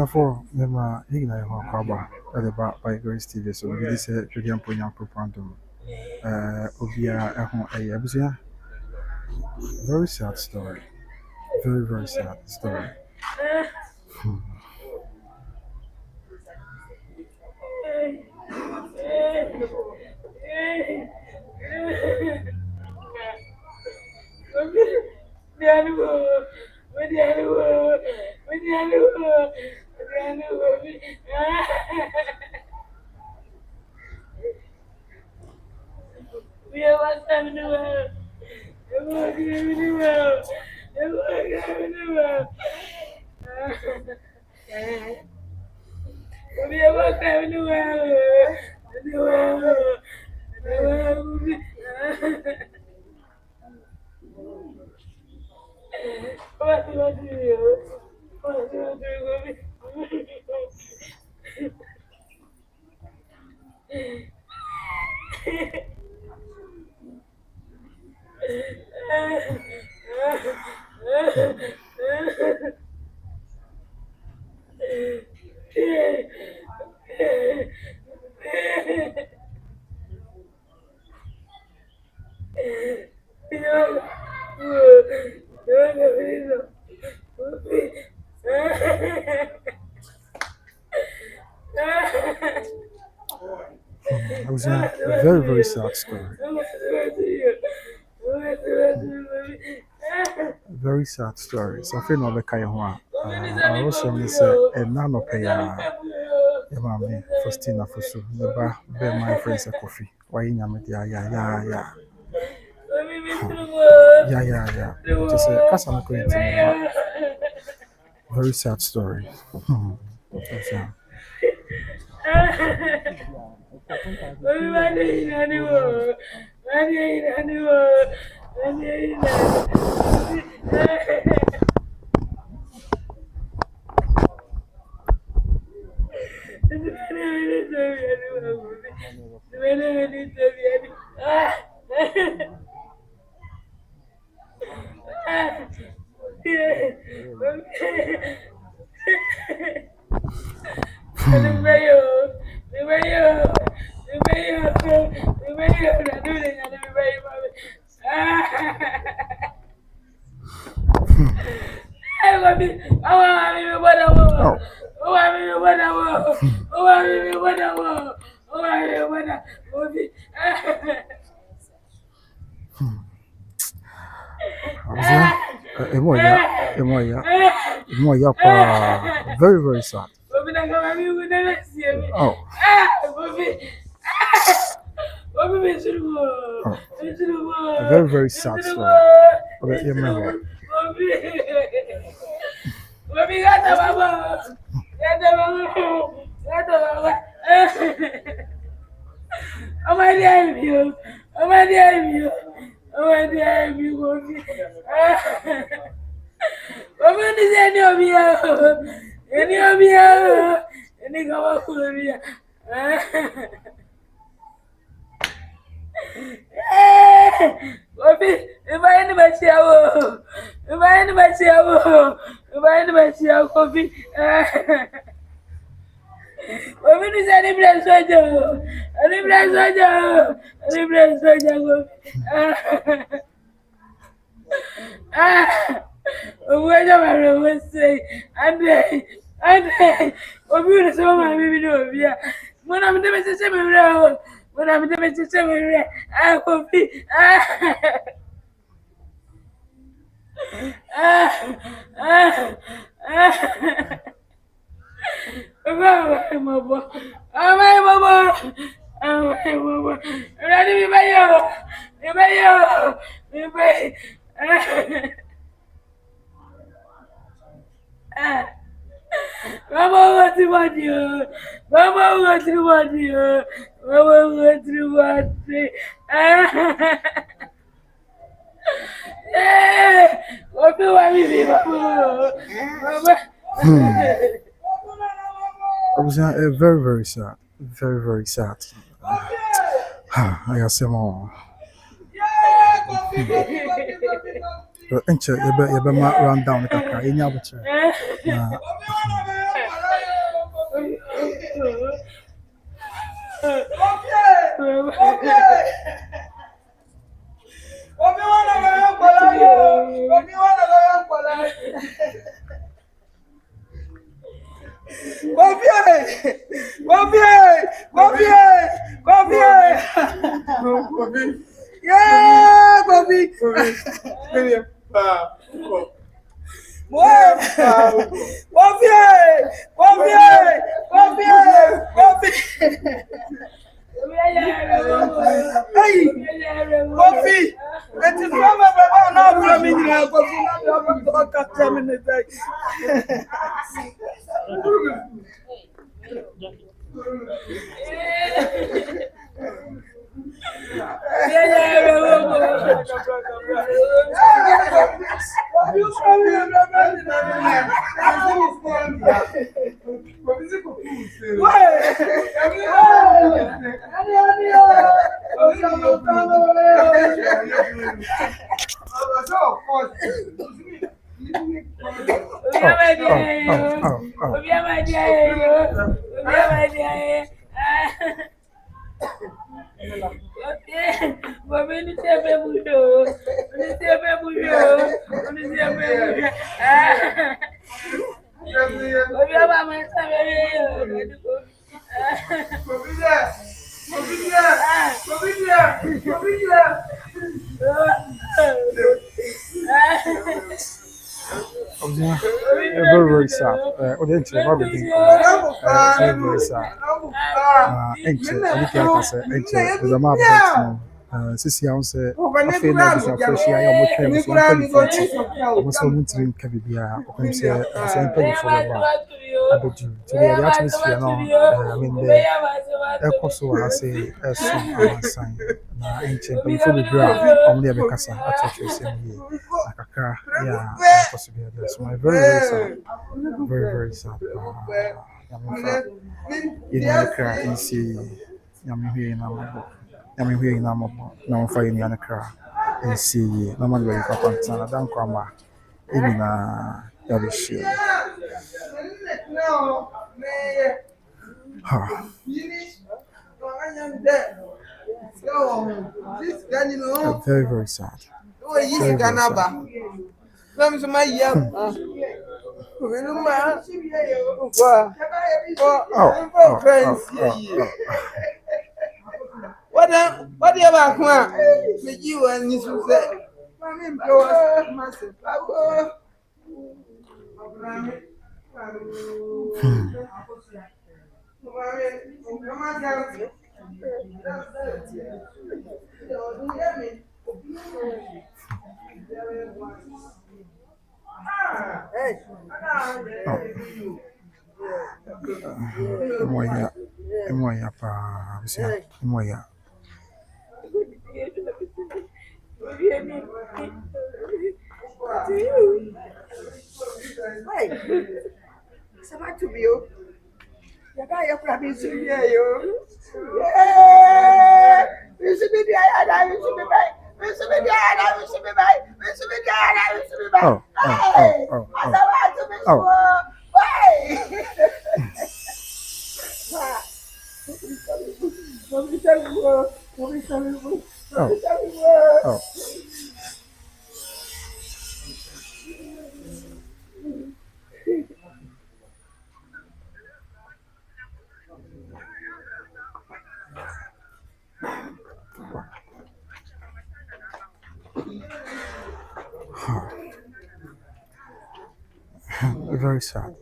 for Nema Igna Kwaba at the bar by Grace TV. So we say Julian Punya Propandum. Obia Abuzia. Very sad story. Very, very sad story. It was a very, very sad story. Very sad story. So I feel no beka ho I also say and none of pay mama Faustina Fosu never be my friends a coffee. Why nyame dia ya. Yeah. Just a customer very sad story. Yeah. Very, very sad. Oh. A very, very sad story. Okay, you remember. It was very, very sad. Very, very sad. I got some more. You better run down the car. Yeah, Bobby. Very, very sad. Audience, very, very sad. Anche, anche a casa, anche, the map sisi a say, I feel like this fresh air, I'm watching this one pretty I'm also monitoring Kabibia, or say, I'm paying for the bar. I bet you, to the atmosphere now, I mean, the air course, I say, a song, sign. Ancient, but before we grow up, only a Becassa, I touch you same year. Like a car, yeah, possibly. So my very, very sad. Very, very sad. You know, the car in see, I'm here in I'm here in Amabo, now finding the car and see, no matter where you come from, I don't come back. In a shield. Very, very sad. Very, very sad. What do you want? You and you say, Very sad.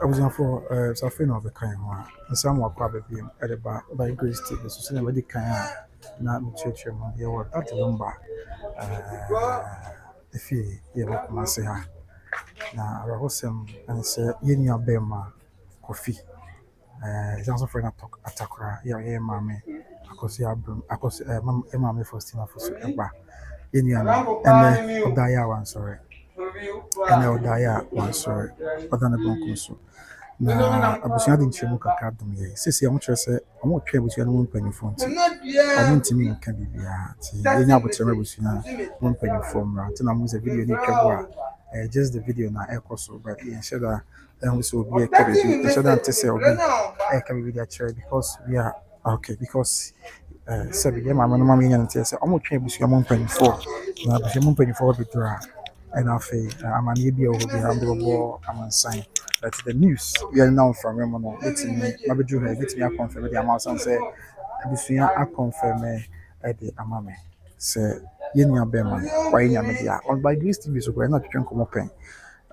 I was for something of the kind one. And some were probably at about by Grace TV. So, somebody kind not in church. You were at Lumba. If you walk my say, now I was him and say, Yin ya bema coffee. It's also for an attacker. Yeah, mammy. Because you have, because mammy Faustina Fosu eba. Yin ya and the Odaya one, sorry. And the Odaya one, sorry. Other than the Bonkoso. Na abusua de nkyeremu kakra dom yɛ sisi ɔmo kyerɛ sɛ ɔmo twɛ abusua no mu mpanyinfo nti ɔmo ntumi nka biribiara nti yɛnya abotire abusua mu mpanyinfo mmra nti na mo sɛ video ni twɛ bo a just the video na ɛkɔ so but yɛnhyɛ da ɛho sɛ obi ɛka biribi yɛnhyɛ da nte sɛ obi ɛka biribi de akyerɛ because we are okay because sɛbi yɛ maame no ma yɛnya no nte sɛ ɔmo twɛ abusua mu mpanyinfo na abusua mu mpanyinfo bɛdura ɛna afei amaneɛ bi a ɛwɔ hɔ bi a ɔmo de bɛbɔ amansan. But the news we are now from Remono, let me confirm the amount and say, I confirm the Amame. Say, Yenya Bema, why Yamadia, on by Greece TV, so we're not drunk of pen.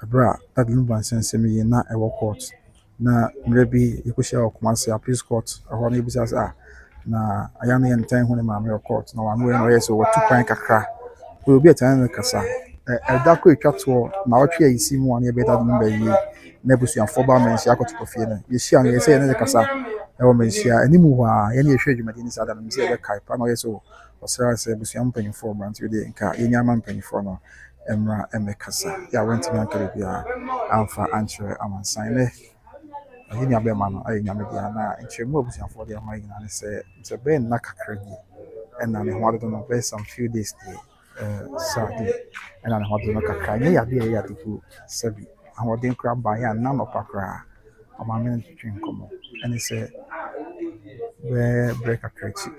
A bra that Lumba sends me na a walk court. Na maybe you could share a police court, or one neighbors as na I am in time when I'm court. No, I'm going away, so what 2 pint a crack. We will be at the Casa. A dark way cut to now, you see one year better than by Nebusian Foba Mensia got to Cofina. You see, I say, another Casa, Mensia, any move, any shade you might inside and say the Kaipano, so, or Sarah said, Busian penny for months with the Inca, in Yaman penny for no, Emra, Casa. Yeah, went to Mancaribia, Alpha, Answer, Aman Sine. I didn't have a man, I Yamadiana, and she moves for the American and say, it's a Ben Naka Craigie, and I wanted to know some few days. Saturday, and I want to make a cry. Yeah, dear, to Sebi. I want to grab by a number of cry. On my minute to drink come and he said, where break a crazy.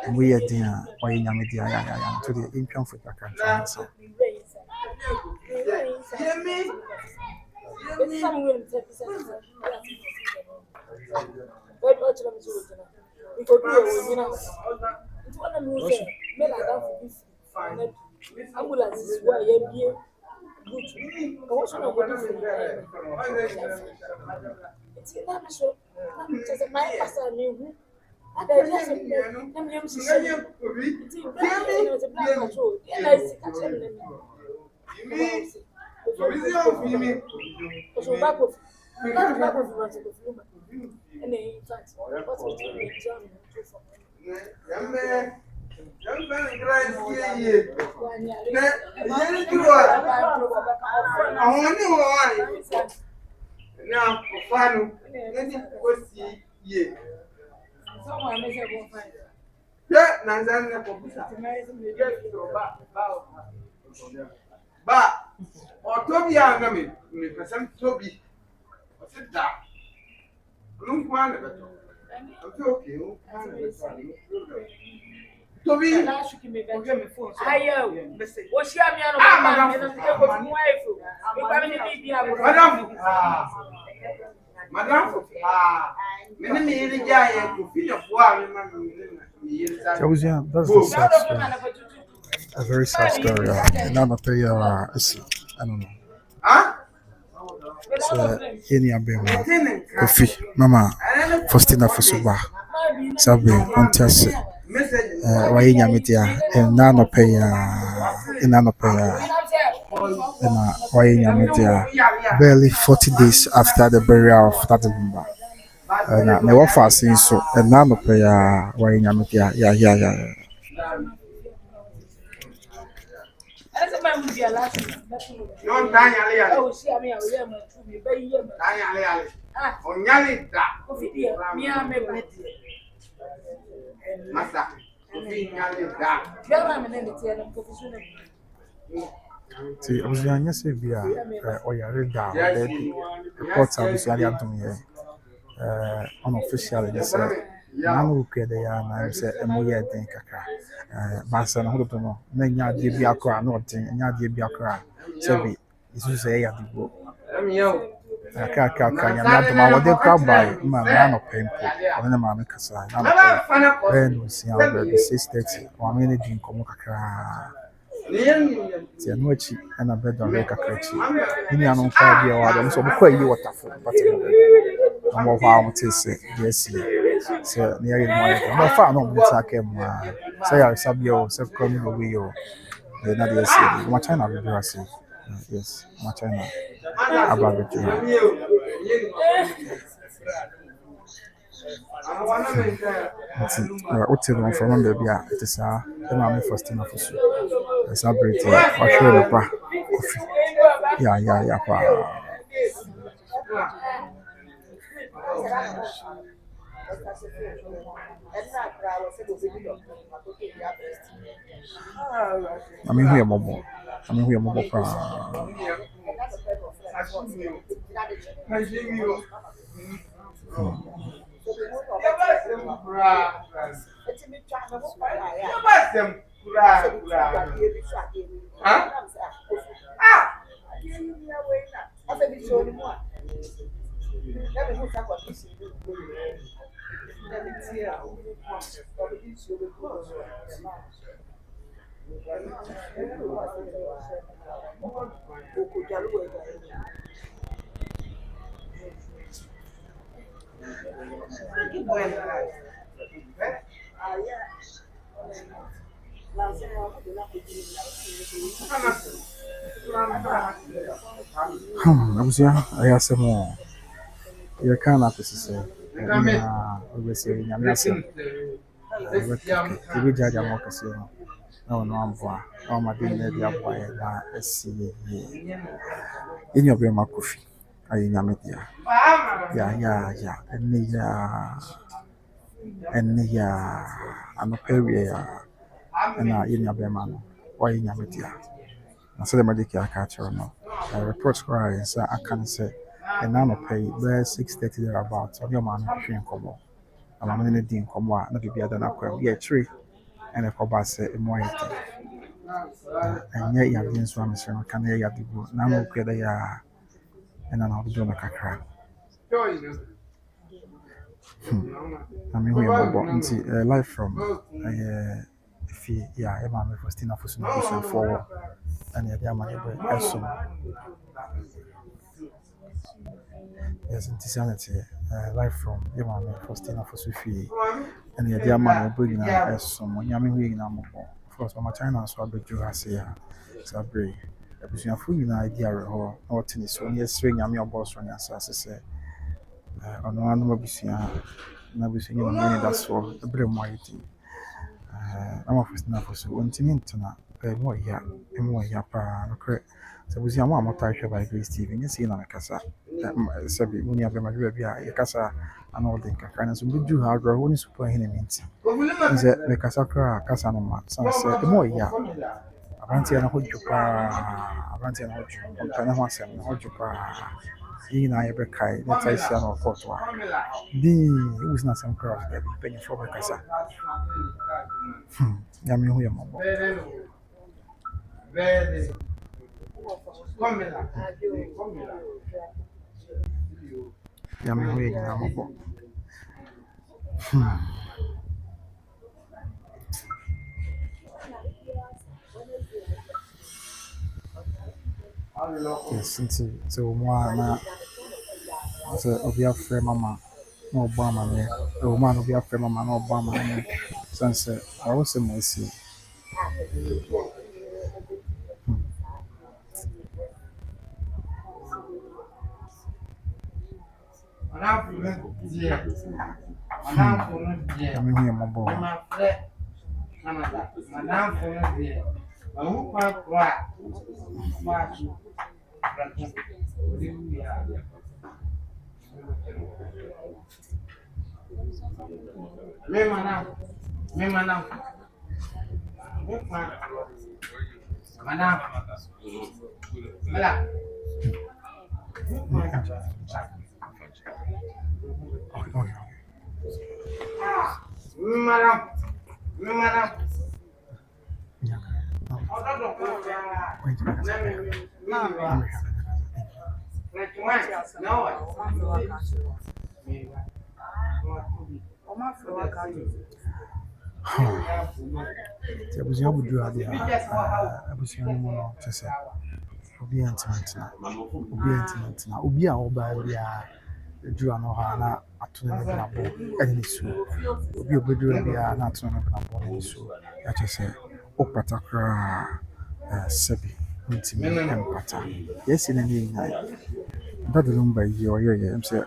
And we are dear, why in Yamidia to the income for the country. Ambulance is why you be good. I want to know what is it's not so. Just a my pastor knew. I just am young to say it's a black control. And I see back of Lumba. And in fact, what's the exam? Now, final, yeah, Nazana, but, or Toby, Angami, some Toby, sit down. Lumba, okay. Toby, what's your Madame, that's the sad story. A very sad story. None of the I don't know. So, any abema, coffee, Mama, Faustina Fosu, Sabe, on Teärs. Why Yamidia, and none of pay, and none of pay. Why barely 40 days after the burial of that Lumba. And they were fasting so, and none of pay, why Yamidia, yeah. See, I was young yesterday. Or you read down, baby. Reports are visually up to me. Unofficially, they said, "None who could they are." I said, "I'm more than Kaka." Master, I don't know. Nanya Dibiakra, nothing. Nanya Dibiakra. Sebi, it's to say, "I do." Kaka, I'm not the man. What they crowd by, man, of painful. I'm the man, because I'm not. When we see our baby 6:30, 1 minute in Komokaka. Tia no achi na bedo America krachi. Ni anu nka bia wa dem so bokwa yi waterfall but no mo fa am tese yes so ni ari mo ya mo fa no mo ta ke mo say ya sabio say come no we yo na dey see mo China be do ase yes mo China aba be do what's it from baby it is my Faustina Fosu celebrate wa show the pa coffee yeah pa I mean who your mobile pa I asked more. You can't have to say. We say, Yamasa. We judge a mockasy. No, no, I'm boy. Oh, my dear, the boy, see. In your Brema coffee. I in Yamitia. Yeah. And I'm a period. And in your Brema. Why in Yamitia? I said the medical catcher no. I report cry so I can say and now pay where 6:30 there about so your man train come. I'm a minute in come not be other na yeah tree and a coba say more and yet you have been swam so can hear you do now no kweda ya and I'll do na kakra. I mean we are live from if yeah I'm Faustina Fosu for and the money yes, insanity. Live from Faustina Fosu and the dear man bringing us some yummy wing. Of course, my China so I bet you has here. Sabri, a person of food idea or tennis when you swing your boss on your sass. On one of never seen any that's for the brim mighty. I'm a Faustina Fosu, one team to not pay more here, and more yapa. So we see a mama type by Grace TV. You see, na kasa. Sabi, when you have my baby, you kasa and all the kind of good do hard work. When you support him, means. Is it the kasa kra kasa no ma? So say the more ya. Avanti na hold you pa. Avanti na hold you. Kana ho asem na hold you pa. Yi na ye be kai. Let's say say no kotwa. Di who's not some craft that be penny for kasa. Ya mi hu ya mabo. Very. Ya me voy a mabo. Yes, so moi na so obia frɛ mama na Obama me o man obia frɛ mama na Obama me sense I was say mo si I mean we mo bo Ti abusua budu ade abusua no mo no kyese obi entina obi a oba bia edura no ha na atuna ne na bo eni so obi obedura bia na atuna ne na bo eni so ya kyese opatakra sebi ntimi empata yes in any that Lumba ye am say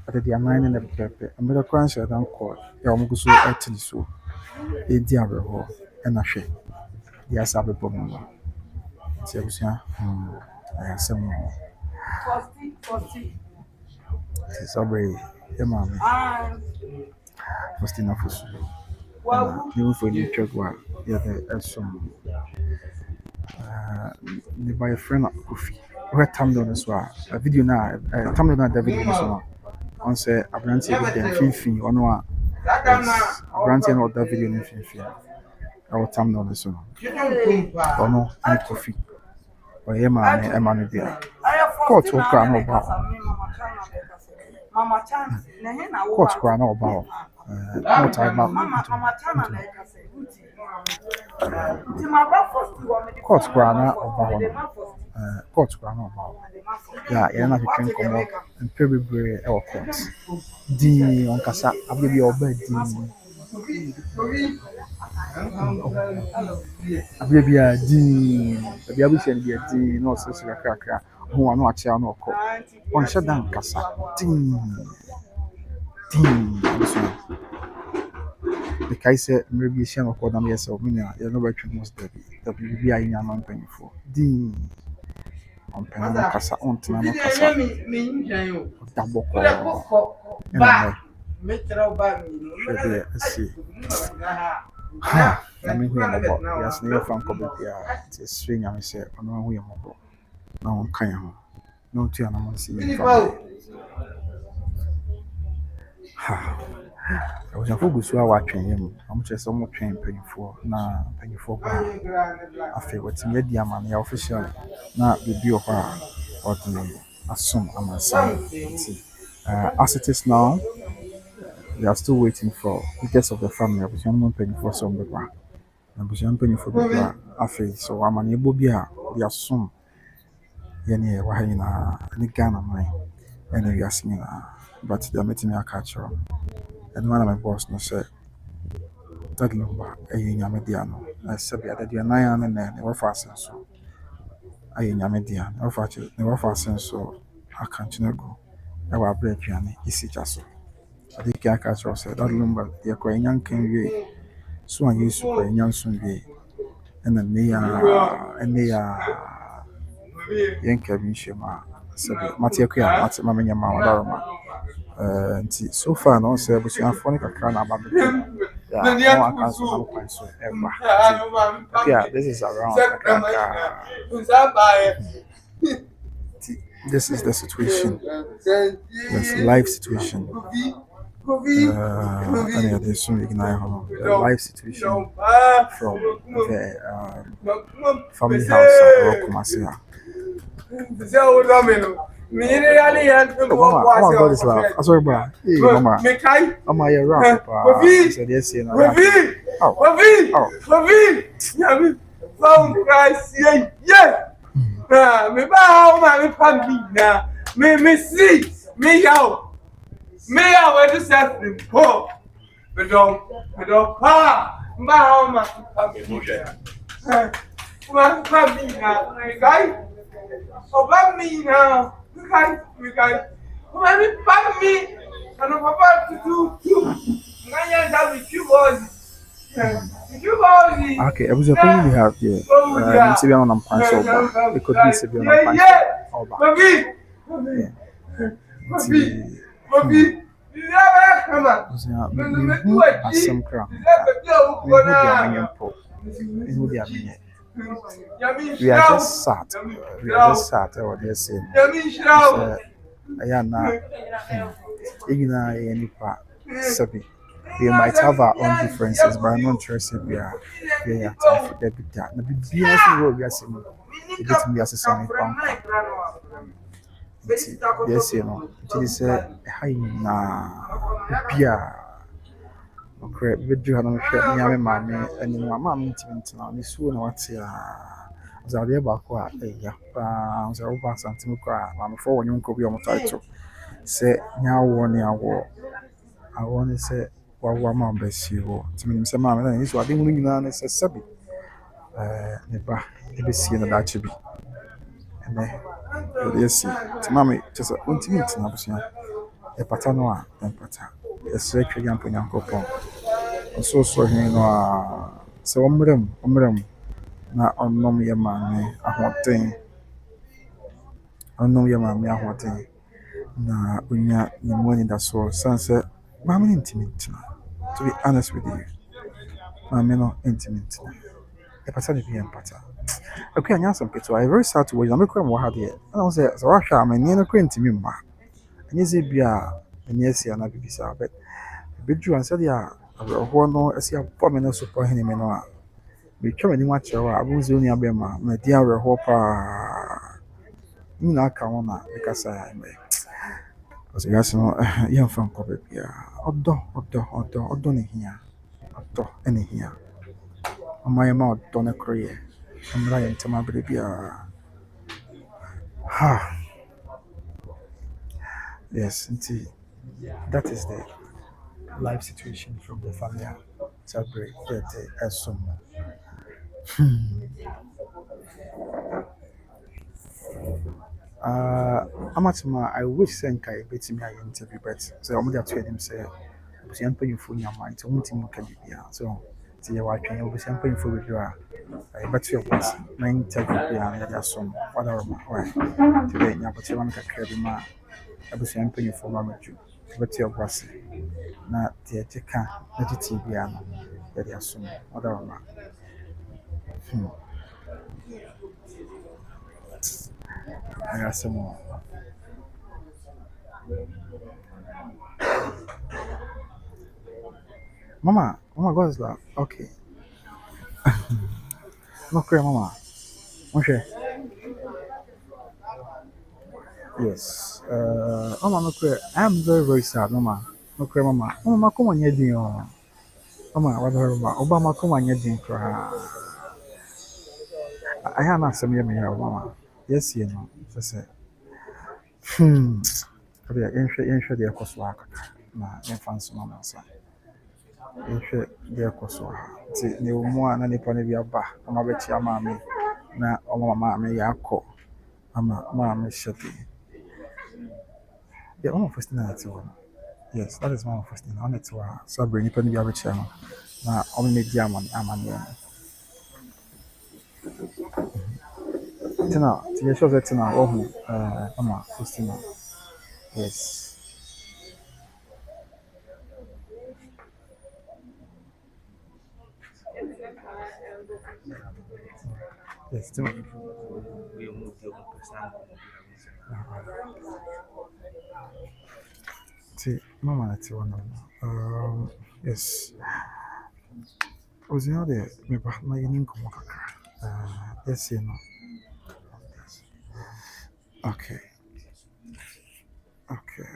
at the amine na pepe amira kwanse dan ko ya omugo so atini so edi abeho na hwe ya sabe problem ti abusia ayasem no ti sobre e mama Faustina Fosu you for you check what ya the some the by a friend Kofi we tam down as well a video na tam down that video so on say abranti be dem finfin ono a abranti na that video ni finfin I will tam down so ono and Kofi or ye man e man be court wo kra no ba mama chance na he na wo court kra no ba no time mama chance na e ka say court kra na oba court kra na oba ya ye na twetwe komo mpe bebre e wo court di on kasa abebi oba di abebi a di abebi abusia di di no so kakra ho anu ache anu okọ on shedan kasa din the kaise maybe she no call them yourself me na you know what you must do the be ayi nya man penfo din on penana kasa on tena no kasa daboko ba me tell ba mi see ha na me hu mo yes na fan ko be bia ti swing am say ono hu mo na on kan ho no tu ana mo si ha I was a focus where watching him. I'm just somewhat trained penny for I feel what's in the man official not the view of her or the assume I'm a son. As it is now, they are still waiting for the guests of the family. I was young penny for some background. I was young penny for the affair, so I'm unable to be the assume. Yenny, why in a Ghana mine, and we are singing, but they're meeting a catcher. And one of my boss no said that Lumba a Yamediano. I said that you are 9 and then never fasten so. I Yamedian, or fatty, never fasten so. I can't go. I will break you and easy just so. I think I catch her said that Lumba, the Aquarian can be so I used to play young soon be. And then they are Yankee Shema. Matia, Mamma Mama. So far, no say, but you have funny can about yeah, this is around. This is the situation. This life situation. The life situation from the family house at Rokumasia. Oh my God, this laugh. I saw bro. Hey, mama. Mama, you're right. I said, yes, you know. Yeah, found Christ. Yeah. Me bow, my family. Me see. Me out. Where the suffering. Oh, me don't. Bow, my family. My family. Guy. About me now. We can. Come on, back me. And I'm about to do too. I am with you, boys. Okay, I was a thing we have here. It's a on Panso. It could be severe on Panso. Some crown. We are just sat. What they're saying. I am not. We might have our own differences, but I'm not interested. We are time for that. The BS we are saying it gets me as a semi punk. Yes, you know, it is a high na Okay, video ha no hwɛ me ame maame anim a maame ntimintina ne suo na wate a azade ba ko a eya pa so wo ba santim ko a maame fo wo nyonko bi o mo title sɛ nyawo ne awo ne sɛ wawo ma mbɛsi wo timin sɛ maame na ne so ade hunu nyina ne sɛ sabi ne ba e be sie na daakye bi ene yesi ti maame kyesa ontimintina busua e pata no a empata esre twɛ ampo nyankopɔn so hin no a sɛ omrem na onnom ye maame ahoten na unya ne money da so sanse maame no intimate to be honest with you maame no intimate e pata ne bi empata okay anya some people I very sad to watch am ekura mo ha de na wo say so wa hwa amani no kra intimi mma anya ze bia anya sia na bibisa but bedu an said ya ho no asia po me no support hene me no a me twa mani wa kyerɛ wa abunzi oni abema na di awerɛho pa ni na aka ho na e kasa ya me so ya so ye mfa nkɔ bia ɔdɔ ne hia ɔdɔ ene hia amaye ma ɔdɔ ne kroye amra ye ntama bere bia ha yes nti that is the life situation from the family celebrate as some Amatima, I wish Senkai beat me I interview, but so I'm going to tell him say, "Was young paying for your mind, so wanting can be so." See your wife and you'll be paying for with your. I bet you was 9 interview there's some other why today, but you want to carry my. I was young paying for my mature, but your was not the Jacka, not the TV, there's some other. I got some more. Mama, God is like, okay. No clear, Mama. Okay. Yes. Mama, no clear. I'm very, very sad, Mama. No clear, Mama. Mama, come on, you're Mama, what her, Obama, come on, you're I have not some yummy, Mama. Yes, you know. Just say, Insure the Ekoswaka. Na infants, Mama. Insure the Ekoswaka. See, you more than any pony be a bar. I'm a bit your mammy. Na Mama, me yako. Mama, Shetty. The one of Faustina. Yes, that is one of Faustina. On it to so bring you penny average channel. Now, only diamond, Tina, you show that Tina, Mama, Faustina. Yes. Yes, Tina. See, Mama, that's one. Yes. Was you know there? Me back my income. Yes, you know. Okay. Okay.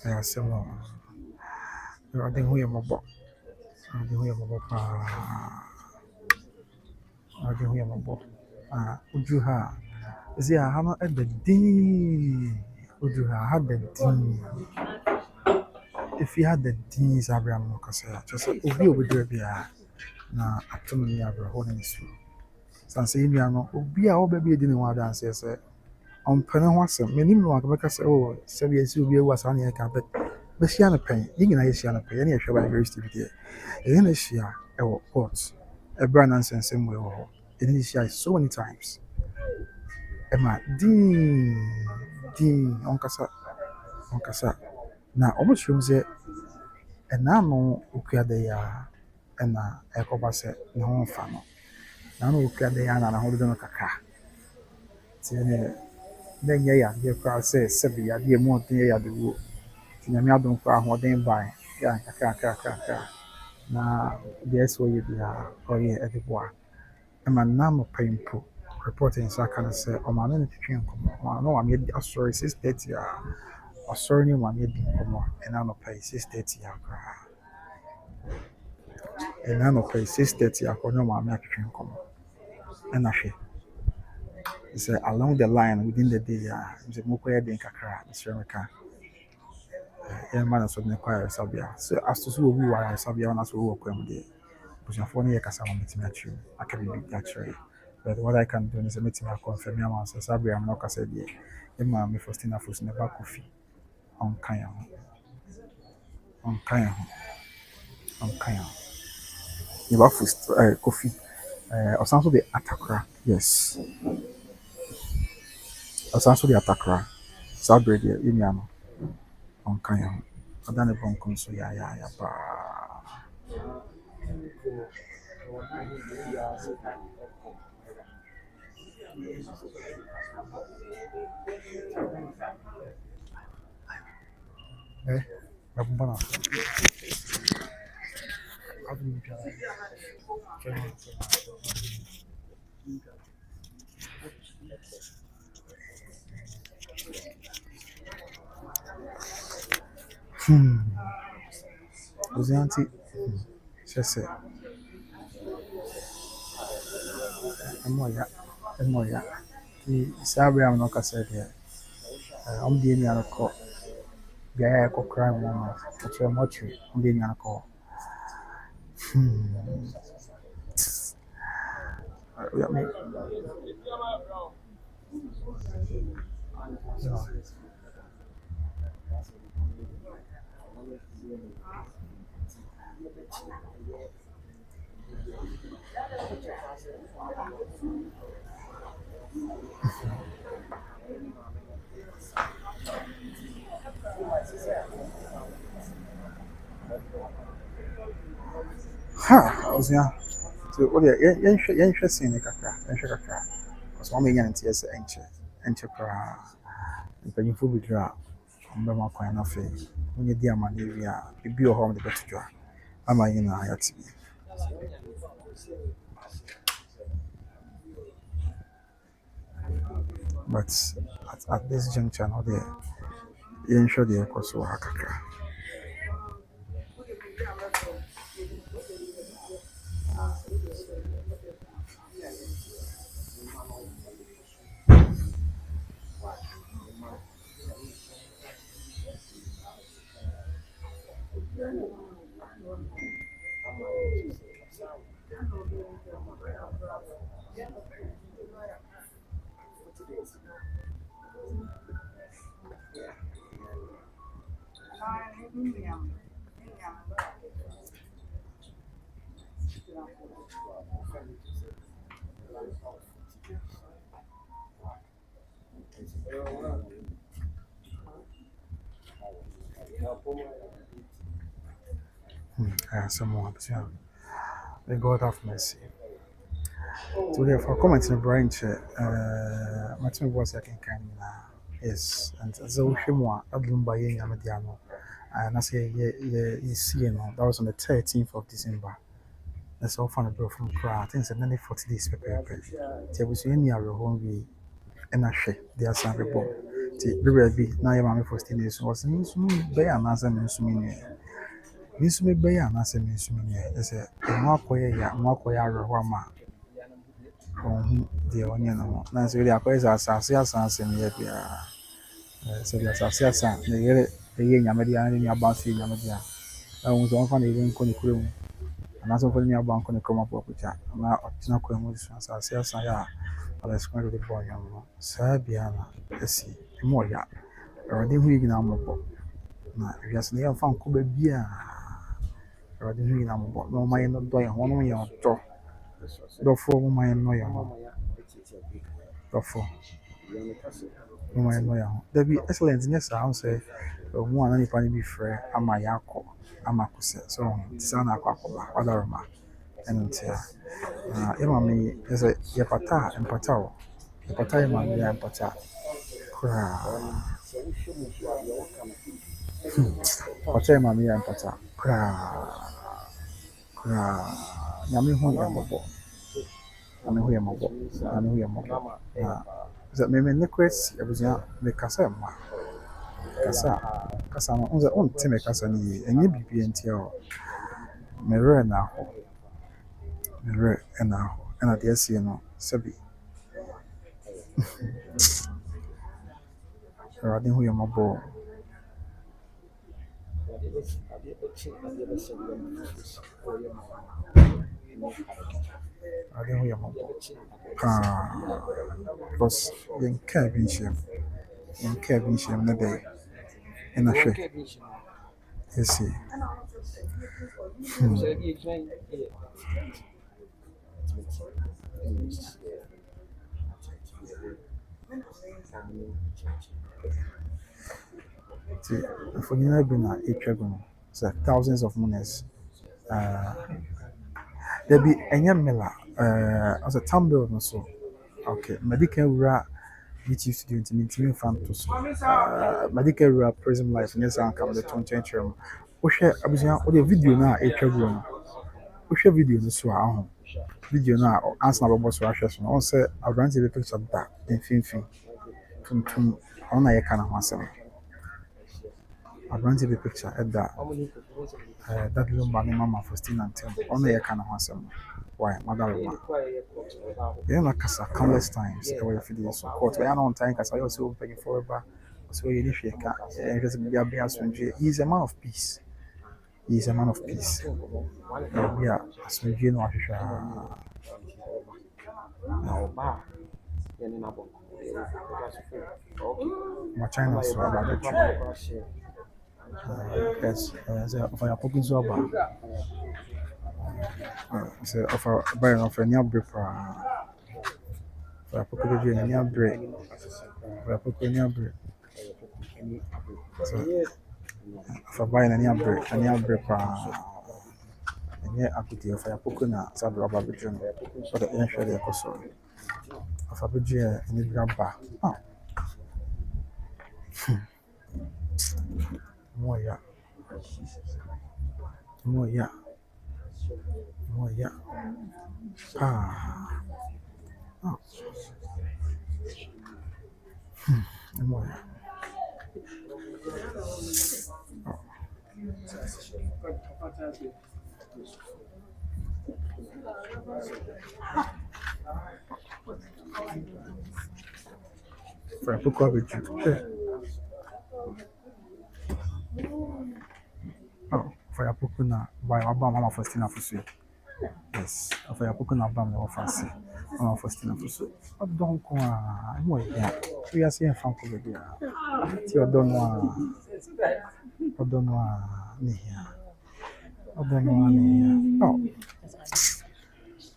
Yeah, so I think we have a book. I think we have a book. I think we have a book. Would you have? See, I have at the D. Would you have the D? If you had the D's, Abraham Mokasa, just Obi would do it. Na autonomy holding this. Sanse Indiano, Obi, our baby didn't want to answer. On Penawasa, many more because oh, 7 years will be was on your carpet. But she had a pen, you can see a pen, any show by very stupid. In this year, our ports, a brand and same way. In this year, so many times. Emma, Dean, Onkasa. Now, almost from there, and now no, okay, they are, and a cobasa, no family. Now, okay, they are, and I hold on a caca. Then, yeah, the crowd says, Sebi, I dear more than the wood. Tinamia don't cry more than by, yeah, now, there's where you be, or yeah, at the bar. And my name of painful reporting, so I can say, oh, my name is Chicken. No, I'm yet a story, 6:30. ɔsɔre ne maame adi nkɔmmɔ ɛna anɔpa yi 6:30 akora ɛna anɔpa yi 6:30 akora ne maame atwetwe nkɔmmɔ ɛna hwɛ sɛ along the line within the day sɛ mokɔyɛ den kakra mesrɛ meka yɛmma no so ne kɔ ayaresabea sɛ aso so wɔwu wɔ ayaresabea ɔna so wɔwɔ kwa mu deɛ abusuafoɔ no yɛ kasa ma mɛtumi akyerɛ aka biribi akyerɛ but what I can do is sɛ mɛtumi akɔmfɛme ama sɛ saa berɛ a mena ɔkasa deɛ yɛma me Faustina Fosu ne ba Kofi ɔnka yɛn ho yɛba Kofi ɔsan so de atakora yes ɔsan so de atakora saa berɛ deɛ yɛnua no ɔnka yɛn ho ɔda ne bɔnko nso yɛayɛayɛ paa Babana. Os anti c'est moya ki sabe am no kasa dia am die mi anko bia ko crime mo to much am die mi anko ya me Ozia. So what yen sen kakra. Because one million TS enche kra. Mpanyimfo bidra mbema kwan na fe. Onye di amane wi a bibi o hom de betudwa. Ama yin na ayati. But at this juncture now there yen sure the course wa kakra. Someone, may God have mercy. So therefore, comment in the branch, Martin was I can yes, and so Shimwa, Lumba, Yamadiano, and I say, you see, that was on the 13th of December. That's all fun bro from Kra. I think it's another 40 days. There was any other home we and I share their son report. The baby, now your mammy for still was means to me, by an answer means to me. Means to me, by an answer means to me. As a Makoya Rama. The onion, that's really a place as I say, and yet, so there's a son, the young Yamadian in your bouncy Yamadia. I was on funny even Konikum. And as for me about going to come up with that, now not going with us. I say, let's go to the boy. Sabiana, let's see, more ya. Already we now move. Now, if you near found Kuba beer, already we now move. No, my not doing one of your door. The four my annoyer. The four. My annoyer. There be excellent, yes, I'll say, one any funny be fair, and my yako. Amakuse so sana kwakoba wadaroma entia ema me ese yepata empata ema me empata kra pata ema me empata kra nyame ho yambo ze me necrets ebusia me kasa ma kasa no on te me kasa ni enye bibi entia o mere na ho na de asie no sabi rade hu yamabo rade hu yamabo because yen cabin ship na day in a ship you see see for you have been so thousands of mones there be enya mela as a tumble no so okay medical ra which used to do intimi fan to so medical ra prison life in some come the 2020 room wo hwe abusia wo the video na e twagro no wo hwe video no so a ho video na answer na bobo so ahwe so on say abrante be picture that infinfin tum ona ye kana ho asem abrante be picture at that Lumba ni mama Faustina Fosu ona ye kana ho asem why mother yeah na kasa countless times e we feel so court we are on time kasa you so paying forever so you need to just be a he's a man of peace. He is a man of peace. Yeah, as we know, my China so about it. Yes, of our pocket so about. So of our buying of a new break for pocket of a new break. For pocket new break. So for buying a new break for. Yeah, I could have a pokuna, Sabra Babijan, but the air shade of so. Of a budget and it grabba. Oh, more ya. Ah, oh, more ya. For a book of it, oh, for a book by Mama Faustina Fosu. Yes, for a book of Bam or Fancy, Mama Faustina Fosu. Don't go, we are seeing from Korea. You don't know, oh,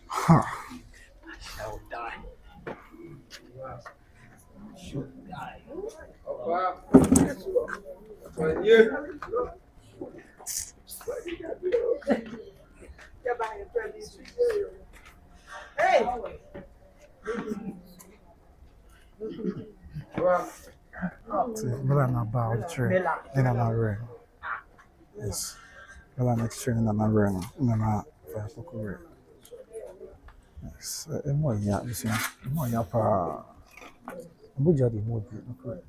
ha. Mela na ba the train. Then I'm not rain. Yes. Mela next train and I'm not rain. Na for yes. Emo ya bisi. Emo ya pa. Abuja di mo di. Okay.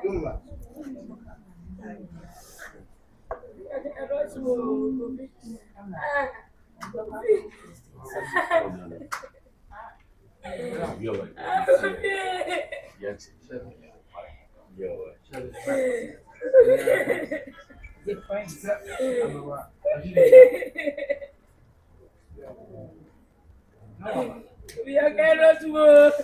Lumba. We are going to work.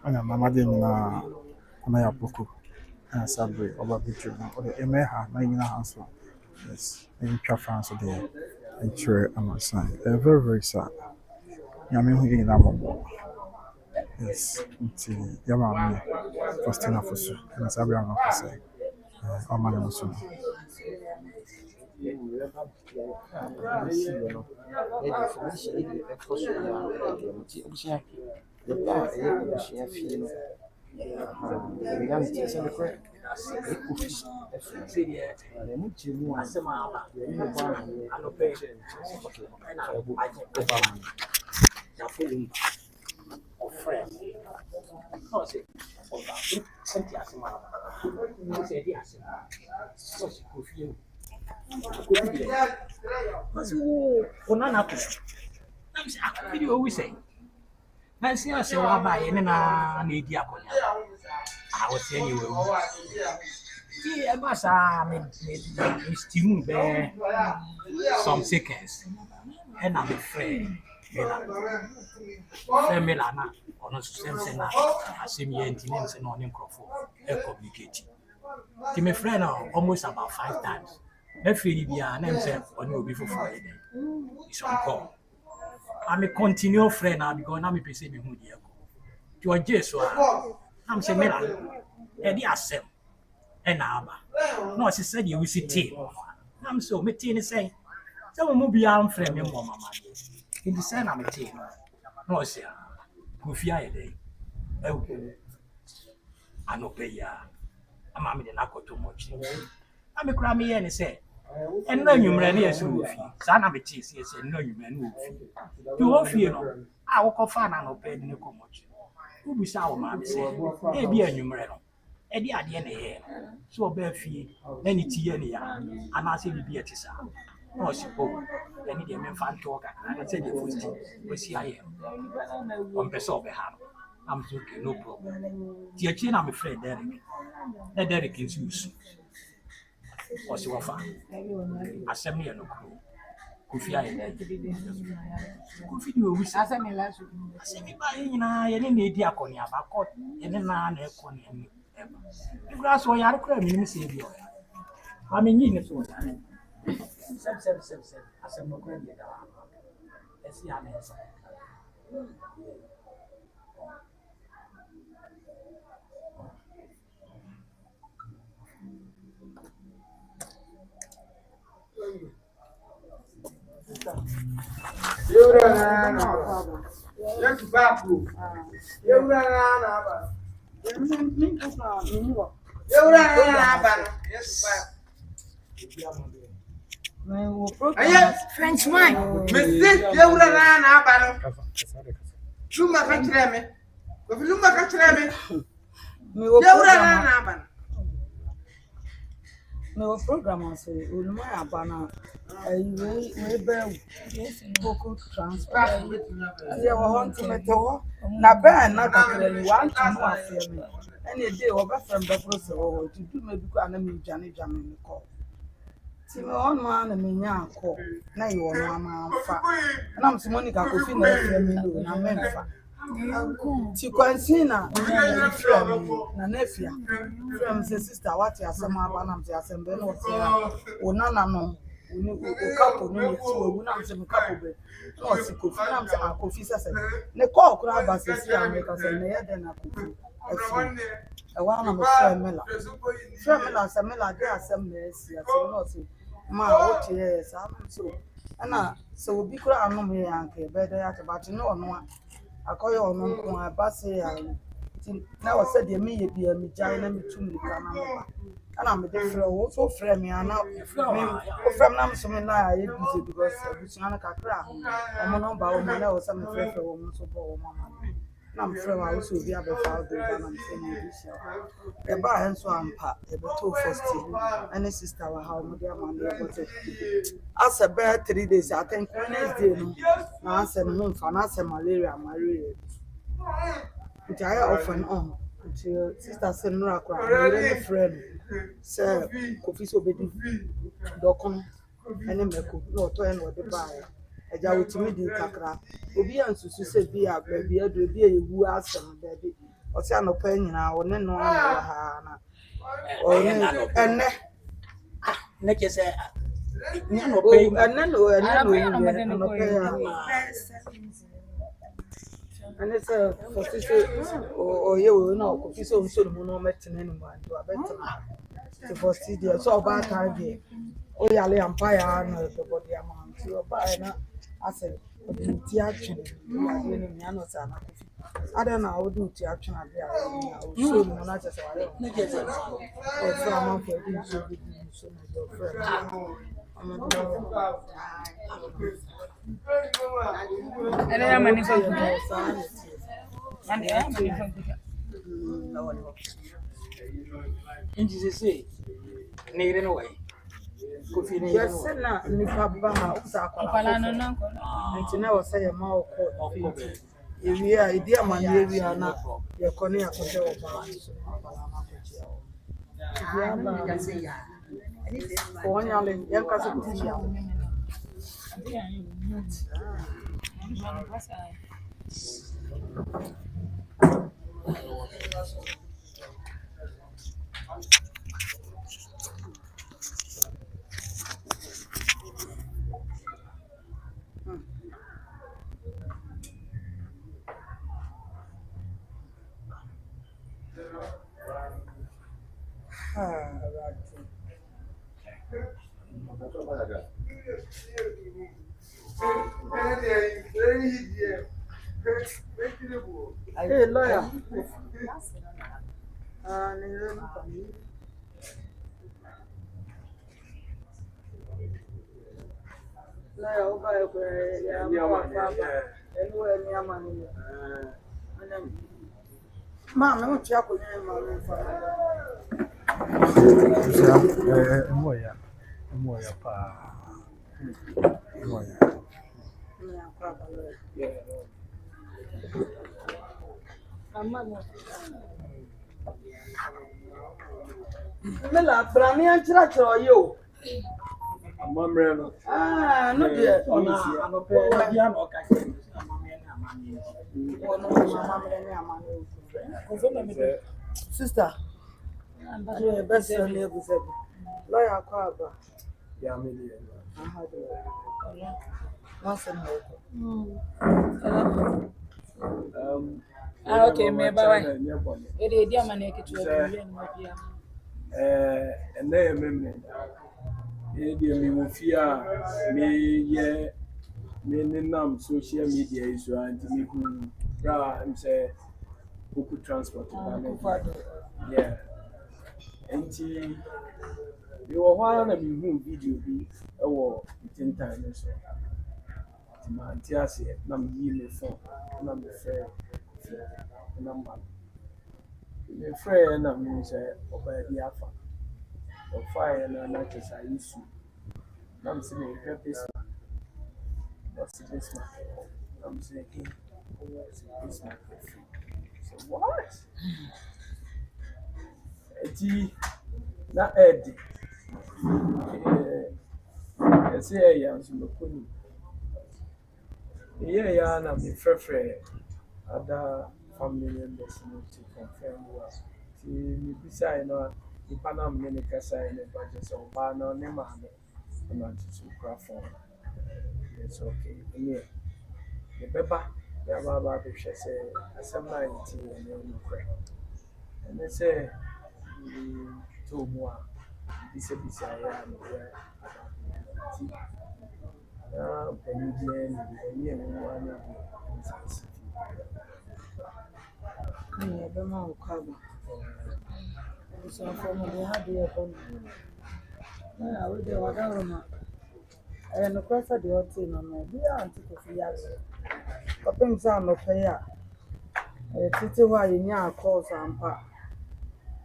Ana mama de na na ya poko and sabre oba bitu na o de emeha na nyina hanso. Yes, in twa France there. And sure I'm sign. Very very sad. Nyame hu yin na mo. Yes, nti ya ma me. Faustina Fosu and sabre am no say. O ma no so. I see us a buy and an idea. I was saying you will. I must still bear some seconds, and I'm afraid. Milana, or not Samson, I see me and Tinens and on him communicating. To my friend, almost about 5 times. Every year, and then on you before Friday. It's on call. I'm a continual friend now because I'm a person who dear. To a Jesu, I'm saying, Milan, Eddie Assem, and Abba. No, she said you will see tea. I'm so meeting saying, some will be armed friend, your mamma. In the same, I'm a tea. No, sir, Kufia day. Okay. I no pay ya. I'm a minute too much. I'm a crammy and say. And no, you ran here, so son of a cheese, yes, and no, you man. To offer you, I will call fun and open in a commodity. Who be sour, mammy say, there be a numero. Eddie at the end of here. So, bear fee, any tea, any and I say, be a tissa. No, suppose, any demon fan talk, and I said, we see I am. On the sober hand. I'm joking, no problem. Dear Chin, I'm afraid, Derek. That Derek is used. What's your fun? Assembly and no crew. Kufia, Kufi, you wish as a last. I say, I didn't need Diaconia, but caught in an aircon. The grass or your crime, say, I mean, you know, as a no credit. Let's see, I'm inside. French wine. Myster, you run about Lumba catch me. Lumba catch me. You run about no program on say Ulma Abana. We bear vocal transfer. They were haunting me to Naba and not actually want to know after me. Any day over from the process or to do maybe an Johnny Jamin call. See me on man and me call. Now you are my fat. And I'm Monica Coffin and I'm Memphis. Tikwensina na nephew from the sister what you asem abana mte asembe no tia onana no o couple no ti we na mse me couple be no si kofi na mse akofi sese ne call kura basesi America se ne yede na kofi e wa na me femela semela de asem na esi asem no si ma o tie sa so na so obi kura anom ye anke be de ya te but no no akoyo no nko abase ya now I said the me be a mijai na mitum ni kana no And I'm a different also frame me and now from them some na busy because Busiana Kakra or number of money or some friend for woman so poor mama. I'm from I also be able to follow the and I'm saying this year. A bar and so I'm part, a two first and a sister will have my man. As a bear 3 days, I think Wednesday, no, I said, home for answer malaria, which I often on. Until sister said, no, I friend. Sir, coffee so big, docon, and a meco, no, to end what the buyer. A jaw to me, the cacra. Obi and Susu said, be a baby, a baby who asked them, baby, or say no penny now, or no, and Neck is a no oh, pay. and then, and it's a for sister or you know, coffee so no metin anymore, do a better for studio. So about time here. Oh, yeah, Empire, no, the body amount to a buy. I said, theatre, I don't know, I would do theatre. I would show you not just a In Jesus' say, near away. yes, na nipa ba usa akwala no no nti na wose ye ma okọ ewi a idi amani ewi na ye kone akoje oba so akwala ma koji ya baonyale ye nkase kuti ya Hey, lawyer. Lawyer, over Mom, I want you to Moya pa. Moya. Mela, Brani and Chiracho, you. Mamma, No, dear. Sister, best neighbor said, Lawyer Quaba. Yamili. Okay, maybe it is Yamanaki to and they amendment. Me will fear me, me, social media is right to me who and say, who could transport. Yeah. And you were one of you video be or 10 times. My Teärs, number yearly phone, number fair, number. The friend of me say, obey the alpha. Or fire and not as I used to. I'm saying, help this man. What's this man? I'm saying, this man. So, what? Not Eddie. I say, I am so funny. Yeah, and I'm a friend. Other family members to confirm was. See, beside no, the Panam Minica sign a budget of Bano Nemano, and not to craft for. It's okay. Yeah, the Beba, the Baba, say, some 90 and then crack. And they say, 2 more. This is I am where So from the had the phone. I would do whatever. And the cross of the old thing on me. Be auntie for years. Coping sound of prayer. Titi why in your calls and pa.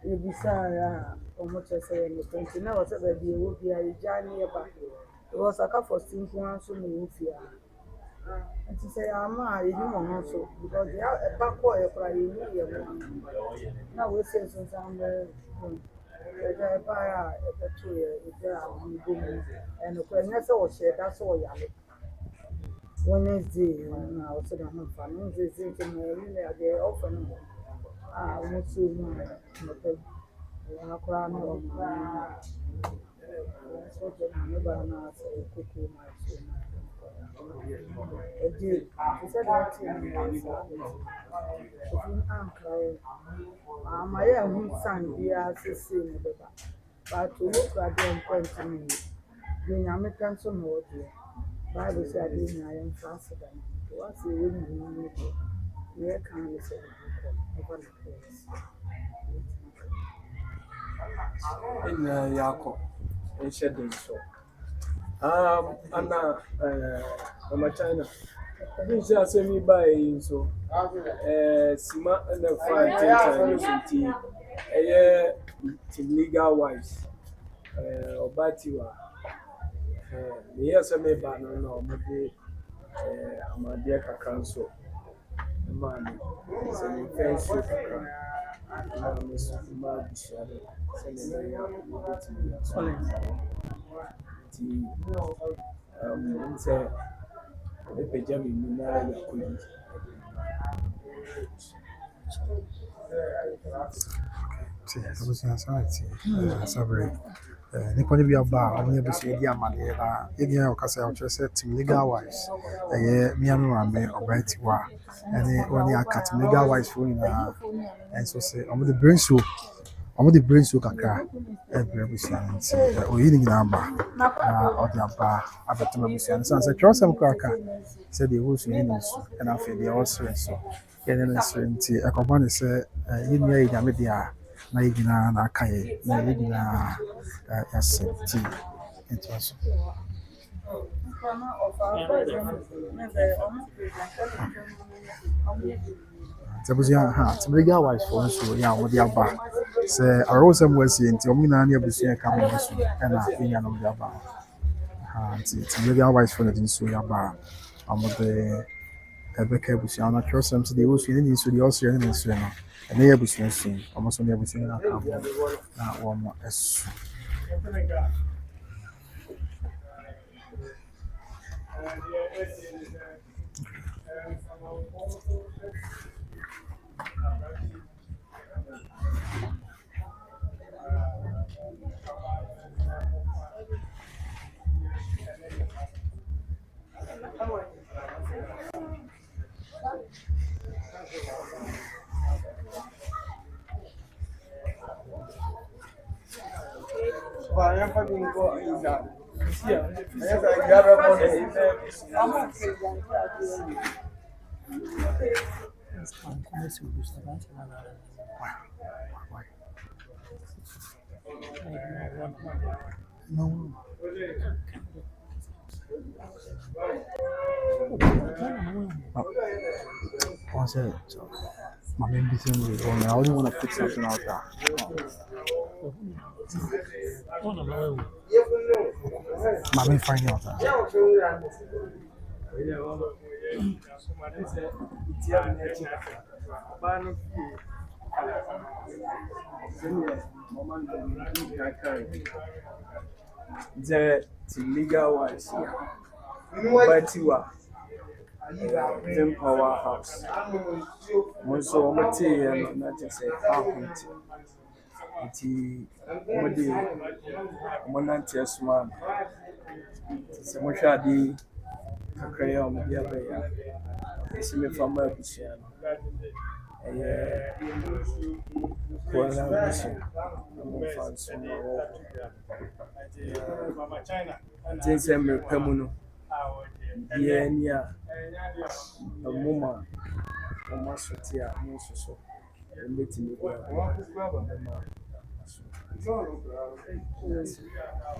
You be sorry, much as saying the country now was a baby would be a journey about. It was a couple of things once to move here. And to say, I'm you know, also because they are a backward crying. Now we say some buy a tree, and the question was said, that's all. Wednesday, when I was at home, Wednesday, they often went to my crown or my never not a cookie. I did. He said, my own son, he has seen it, but to look at them point to me, being American so more. Bible said, I am faster than what's the women you can't say over the place. In Yako, and shed them so. Anna, Mama China. I think she has me by so. Sima and the fine tea. Legal wise. Or tiwaa. Yes, I may ban no, maybe I'm a dear council. The man is an offensive. I'm a super shadow. Say, the pajama in the I was anxiety. Sorry. Nipa ni bi aba a onye beso edi amade na edi ya okasa o chese team legal wise miami mame oba tiwaa ene oni akat legal wise for na and so say omo the brain so kakra every busianti oyi ni na aba na odi aba abetuma busianti so say trosem kraka say the whole so ni so and afi the also so ene na so nti ekoba ne say yini ya ida me dia na yigina na akaye na yigina yes ti interesting Zabuzia ha tibriga wise for so ya mo dia ba say arosem wasi nti omo na na abusua ka mo so na enya no dia ba ha nti tibriga wise for the so ya ba omo de ebeka abusua na trosem so the wo so ni so the also ni so no na ya abusua so omo so ni abusua na ka mo na wo mo esu I am having go in that. Yes, I gather money. no what's it so my main business is I only want to put something out there my main finding out there The legal wise, but tiwaa. Then powerhouse. Also, material, not just say half it. Modi, Monantius man. Samushadi, Crayon, the other. It's me from my vision. December Pemuno. Yeah, a woman, a master, so meeting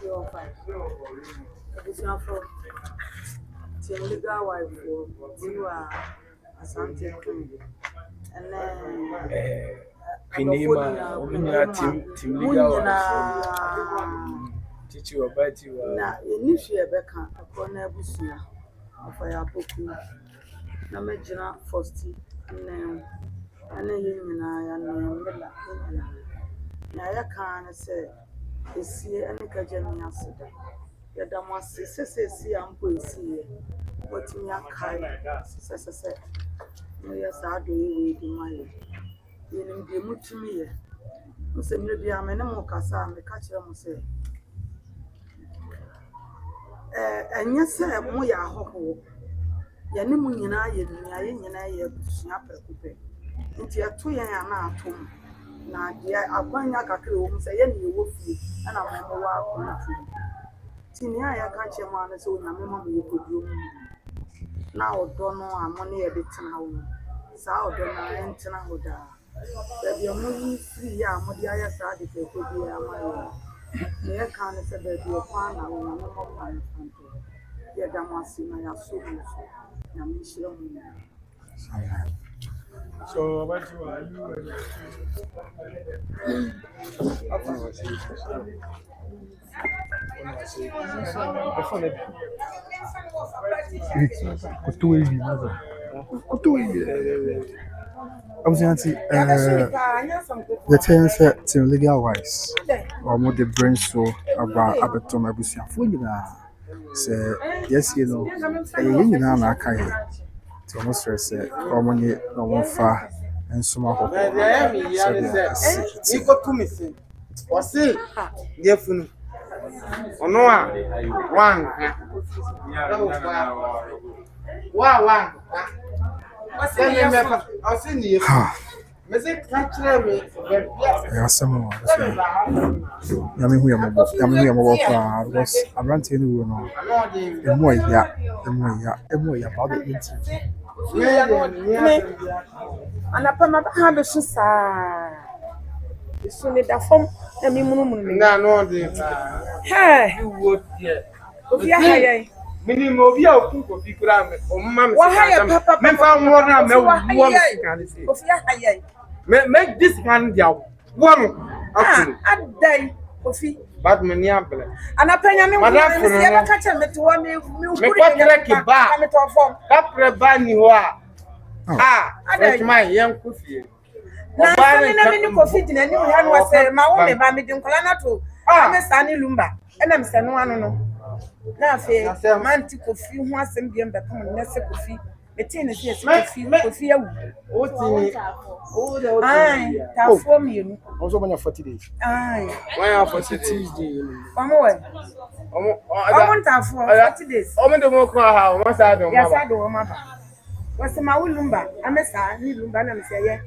You're fine. For legal wife for tiwaa Asantehene and then Pinima, Omina, Tim Legal, teach you about you. na initiate Becca upon a busia of a boku. Namajina Faustina and then I and Miller. Now, I can't say, is here any Kajami acid. Yadamasi says, see, I'm going to see what me a kind, says, no, yes, I do it in my you be much to me. You say, maybe I'm an amocasa, and the catcher must say. And yes, sir, Moya Hoho. Yanimun and I, snapper coupe. Into your 2 year and a tomb. Now, dear, I'm going to go say any wolf, and I'm a wild. Tinia, I catch a man as own a member you could do. Now, don't know I'm only a bit now. Sao don't know anything about that. Baby, I'm only 3 years, Modia started to be a man. Near can't say that you're fine. I will not find something. Yet I must see my assumptions. I'm sure. So, what you are the Teärs to legal wise, or more the brain so about Abatom Abusia Fugina. Say, yes, you know, a union I can to almost say, or money, no one far, and some of you got to miss it. Or say, dear one. What's the I'll send you. Message catcher me. Yes, some more. Yammy, we are mobile. Was a ranting who know. The more, about the And upon my hand, she said, "Soon it that form, and me moon." No, Hey, you would, yeah. Minimum of your cook of you or mamma. Papa, make this hand down. One, a day, coffee. But many apple. And a penny, never catch a met to one Make what you like a bar. Capra Banny, that's my young coffee. Now, I mean, coffee, and you was my own, my medium colanato. I'm a sunny Lumba, and I'm saying, no. Now, fair, man, to coffee, once and be back on the coffee. The tin is yes, coffee. Oh, I for me. also when you're 40 days. Aye, Why for Tuesday? come away. I want to for 40 days. I'm the more crowd. What's I don't Yes, I do, Mama. What's my Lumba? I'm a son, Lumba, and say, yeah.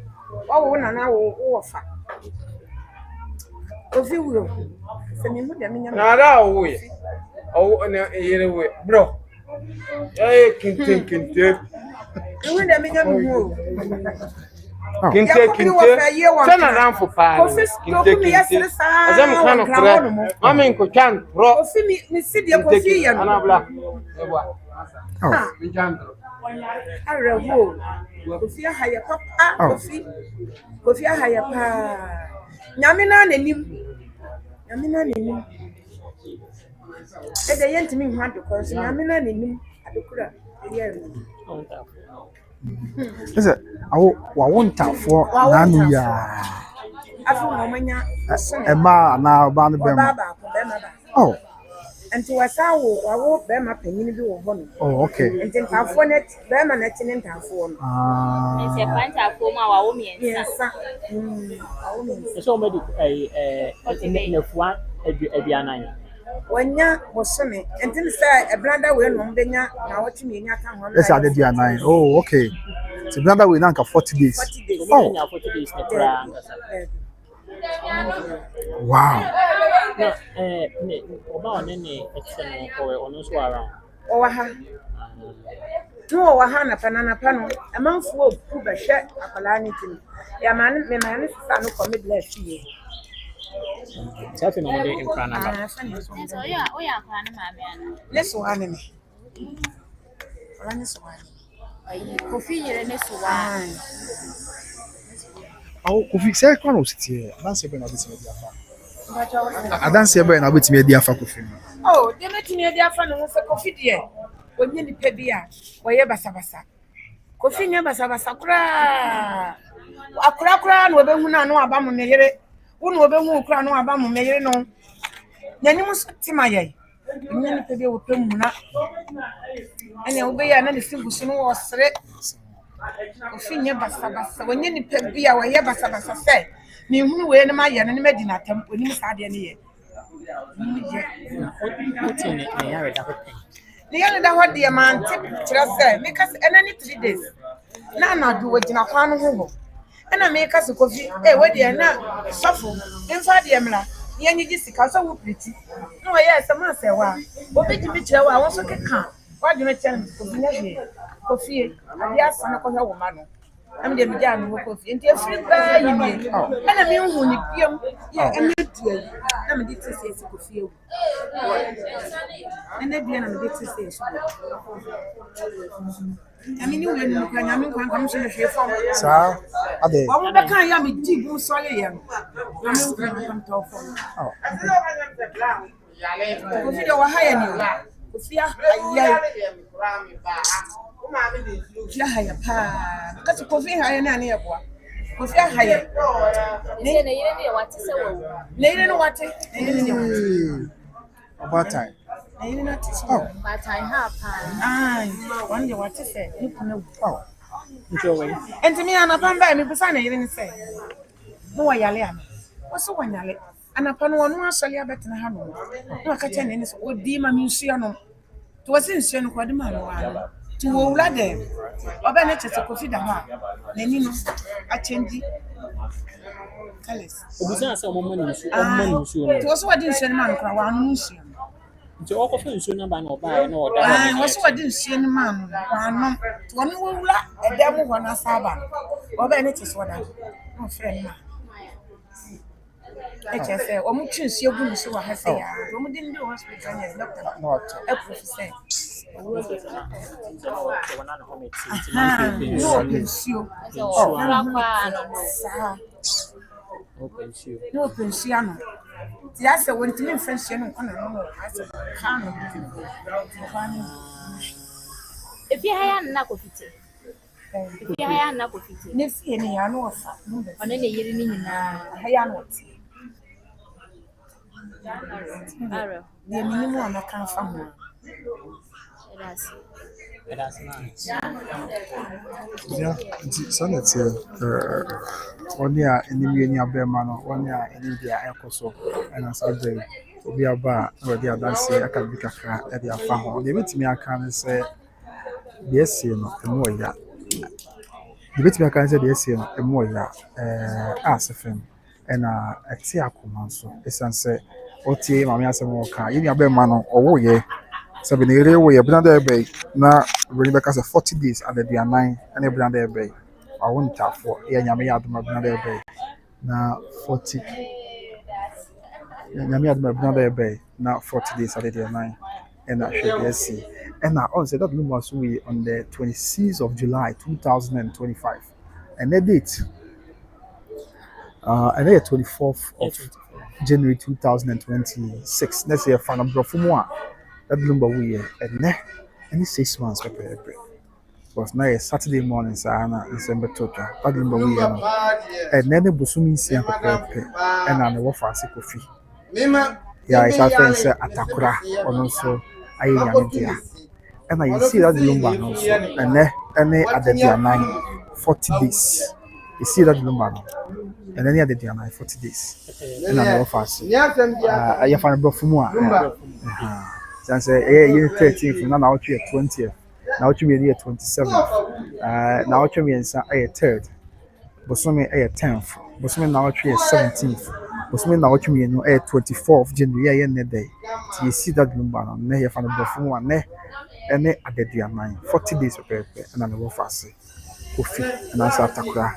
Oh, and I will offer. If you will, send me with the minimum. Now, way. Oh, anyway, bro. I can take. You will the minimum. Can take turn around for pies. Can take as I'm kind of crap. I mean, can bro. Me see the coffee and a black. I revolt. Coffee higher papa. Coffee higher pa. Yamina and him. And they ain't me want to cause Yamina and him at the crap. Is it? I won't tap for Nanuya. I found Emma now, Barney. Oh, and to us, I won't bear my penny do one. oh, okay. And then I phone it, bear my net in town for me. Yes, sir. Somebody a When ya was sunny, and then say a bladder will not be now watching me. let's add the 9. Oh, okay. So another way now 40 days. 40 days. Oh, 40 days. wow. About any or also around. Oh, no, Hana Panana Pano, a month for Cuba shed a calamity. A man, my man is no commit less year. Selfie no dey in front number. Let's one me. Let's one. Coffee here next one. Oh, Kofi say kwa no sitie. Dance ebe na betime dia fa. Dance ebe na betime dia fa Kofi no. Oh, they met me dia fa no say coffee there. Onye ni pe bia, woye basabasa. Coffee nya basabasa kura. Akura no obehu na no aba mo meyere. Wo no obehu kura no aba mo meyere no. Nyanim so timaye. Onye ni pe bia wo pe mu na. Ene obe ya na ne fibusu no wo sere. Coffee nya basabasa. Onye ni pe bia woye basabasa se. Ni hunu we na ma ye na ne madi na tam oni mu sa de ne ye. What's in it? I already have it. The young da what the man tip say because any 3 days. Na do wagina kwano ho. And I make us a coffee. Eh, where they na suffer. Inside the emla. Ye nyi sika so wo pretty. No yes, a man say wa. Obi ti bi kire wa won so keka. Wa dweme chen coffee na here. Coffee. Abi asana ko hwe wo ma no. Am de bi ja no coffee. Nti afiri ba yi ni. Ana mi hu ni piam. Ya ene tie. Na me dit say coffee ewu. And then I'm a bit station. I mean, you wouldn't come to the phone. Sir, ade. I wonder can you be deep sorry. I'm come to phone. Oh. Coffee or higher new. Fear, higher pa. Because coffee higher than any one. Coffee higher. Lady, what? About time. Oh, but I have one day what to say. Oh. And to me, I'm a pamba, me beside you say. No, I am. What's so one yale? And upon one was a little better than Hano. No, catch any old demon museum. To was in Sion Quadman. To all that day. Or Bennett is a coffee the heart. Then you know, I change colors. It was what didn't send man for one museum. To all coffee soon about no buy no. I was what didn't send man. One will lack a demo one as Saba. Or Bennett is what I no friend. I say, or much your good so I have said, we didn't do hospital, not a professor. No pension. Yes, I went to pension on if you have enough of it. If you have enough of it, if any are no on any year in Hayanot. The minimum I can't find. Yeah, so let's say, 1 year in the Union Berman, 1 year in India, Ecoso, and as I say, we are bar, or the other say, I can be a car at their farm. They meet me, I can say, yes, you know, and more ya. The bit me, I can say, yes, you know, and more ya, as a film, and a tea so it's answer, or tea, mamma, as a more car, in your Berman, or ye. So when you way another bay now really because of 40 days at the 9 and every other bay. I won't tap for Yami another bay. Now 40 Yami another bay now 40 days at the 9 and I should see. And now also that Lumba we on the 26th of July 2025. And the date and the 24th of January 2026. Next year from Brofumwa. That Lumba we and any 6 months prepare. Was now a Saturday morning, Sana, December total. That Lumba we and then the Busumi see and I'm a waffle coffee. Yeah, it's after Atakura, and also I am there. And I see that Lumba also, and then at the 9, 40 days. You see that Lumba, and then at the 9, 40 days. And I'm a waffle. I have found a Brofumwa. Since year 13th, now out here 20th, now to be year 27th, now to be in 3rd, Bosome 10th, Bosome now to be 17th, Bosome now to be 24th January, and day. You see that Lumba, and they found a Bofum one, and they at the 9, 40 days of paper, and I'm a fast. Coffee, and I start to cry.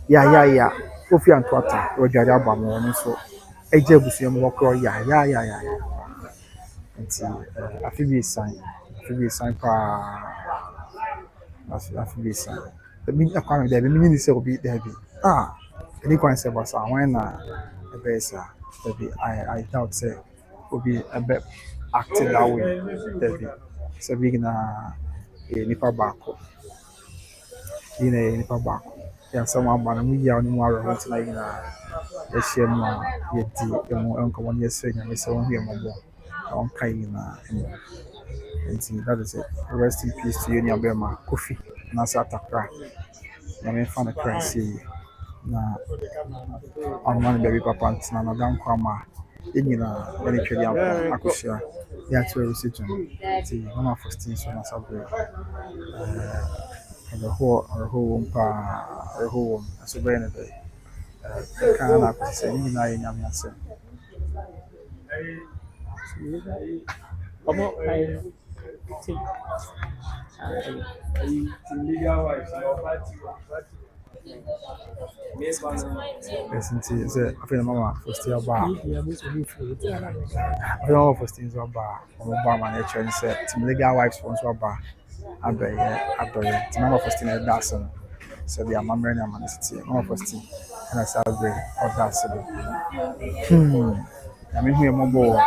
Yeah, Coffee and Twata, Roger Abamo, so eje busu mo kro ya. Nti afi bi san pa afi bi san. Me akwa me dey me ni se obi dey bi. Any kwan se basa when na ebesa maybe I doubt say obi a bit acting that way maybe so big na nipa bako nipa bako ya someone man mu ya no more want na ina e share ma ye di e mo enko mo ye se nya me se won hwe mo bo on kai na and that is it. Rest in peace to you Nyabema Kofi na Satakra na me fa na crazy na amman baby papa ntina na dan kwama enyina when it really happen akosia ya to research ti mama Faustina so na sabre the whole so be na be kana akosia enyina enyame ase Como Listen to I feel mama Faustina ba. I feel Faustina ba. Mama man e try say team legal wives sponsor ba. Adoye. Team mama Faustina dancing. So the amamre na man city. Mama Faustina and I celebrate all dancing. I mean here mbo.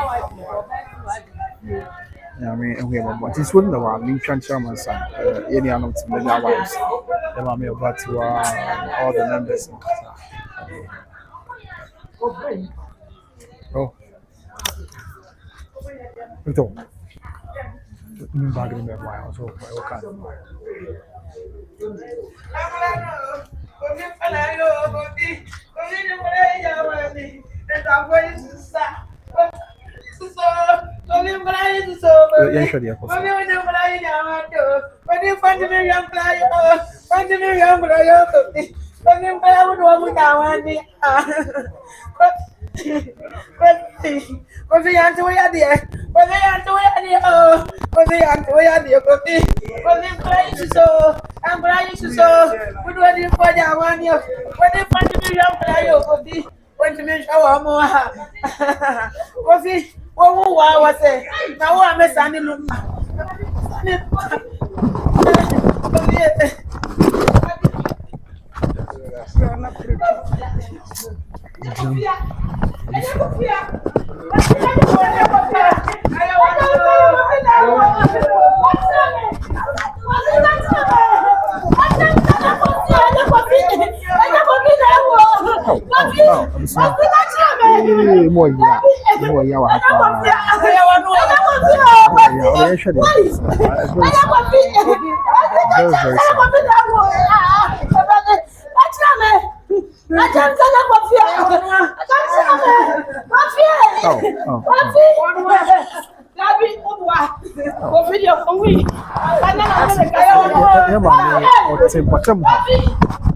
I mean we have but it's one the me try chairman son. Any another team legal wives. Them are me about to all the members. Oh. Então. Não vai ganhar mais, só vai o cara.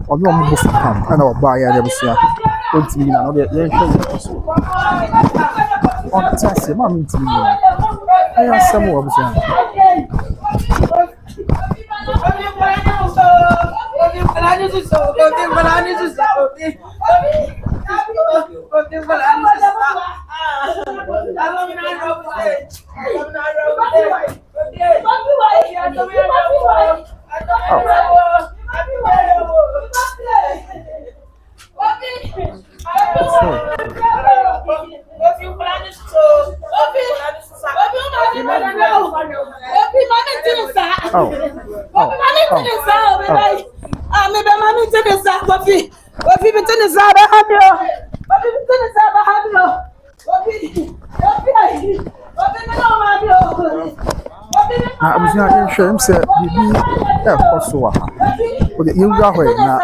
Ọdún ọmọ bọ̀sùn kan ẹ̀nà ọba ayé adébísíà ó ti yìí náà ọdún yẹn ṣe yìí ọ̀sùn ọ̀n tí a ṣe máa mi ti yìí ẹ̀yà sẹ́mu wọ̀ bísíà. Him say bibi e koso wa o de yinga ho na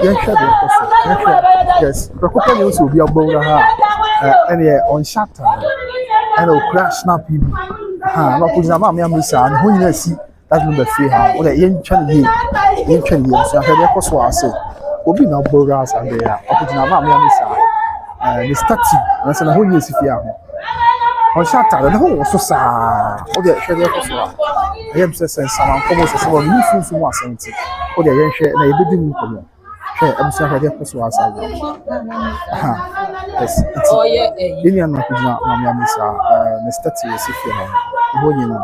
yen hwe de koso yes prokopa ni so bi agbowra ha ene on shatter ene o crash snap bi no ko jina ma me amisa no ho nyina si that number free ha o de yen twa ni so ha de koso ase obi na agbowra asa de ya o ko jina ma me amisa ni starting na se na ho nyina si fi ha on shatter na ho wo so sa o de hwe de koso wa I am saying, someone come on, someone new food from Asantehene. Oh, the young share, and I didn't come on. Sure, I'm sorry, I just was yes. Oh yeah, Then you know, Mamma Missa, Mr. Teärs, if you know,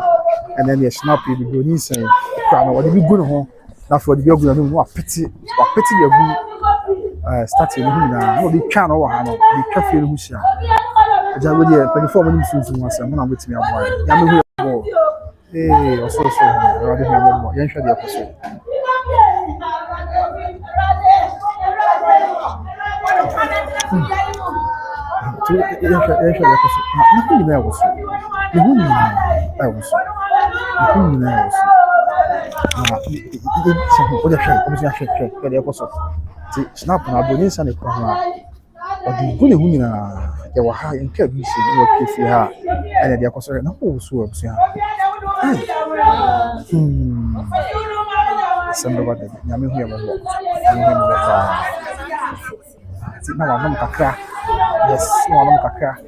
and then you snap you, you need say, what did you go home? Now for the yoga, what pity your good starting now, no, the channel, the cafe, Lucia. I just would 24 minutes once, and when I'm with me, I'm hey, also, rather than more, young shall the episode. Nothing there was the woman I was the woman I was. What a shame, snap and abonnés and a crowd. But the good women they were high and kept missing what if you are, and they are concerned. No, works. Somebody, Yami, here, now I'm not a yes, no, I'm not a crack.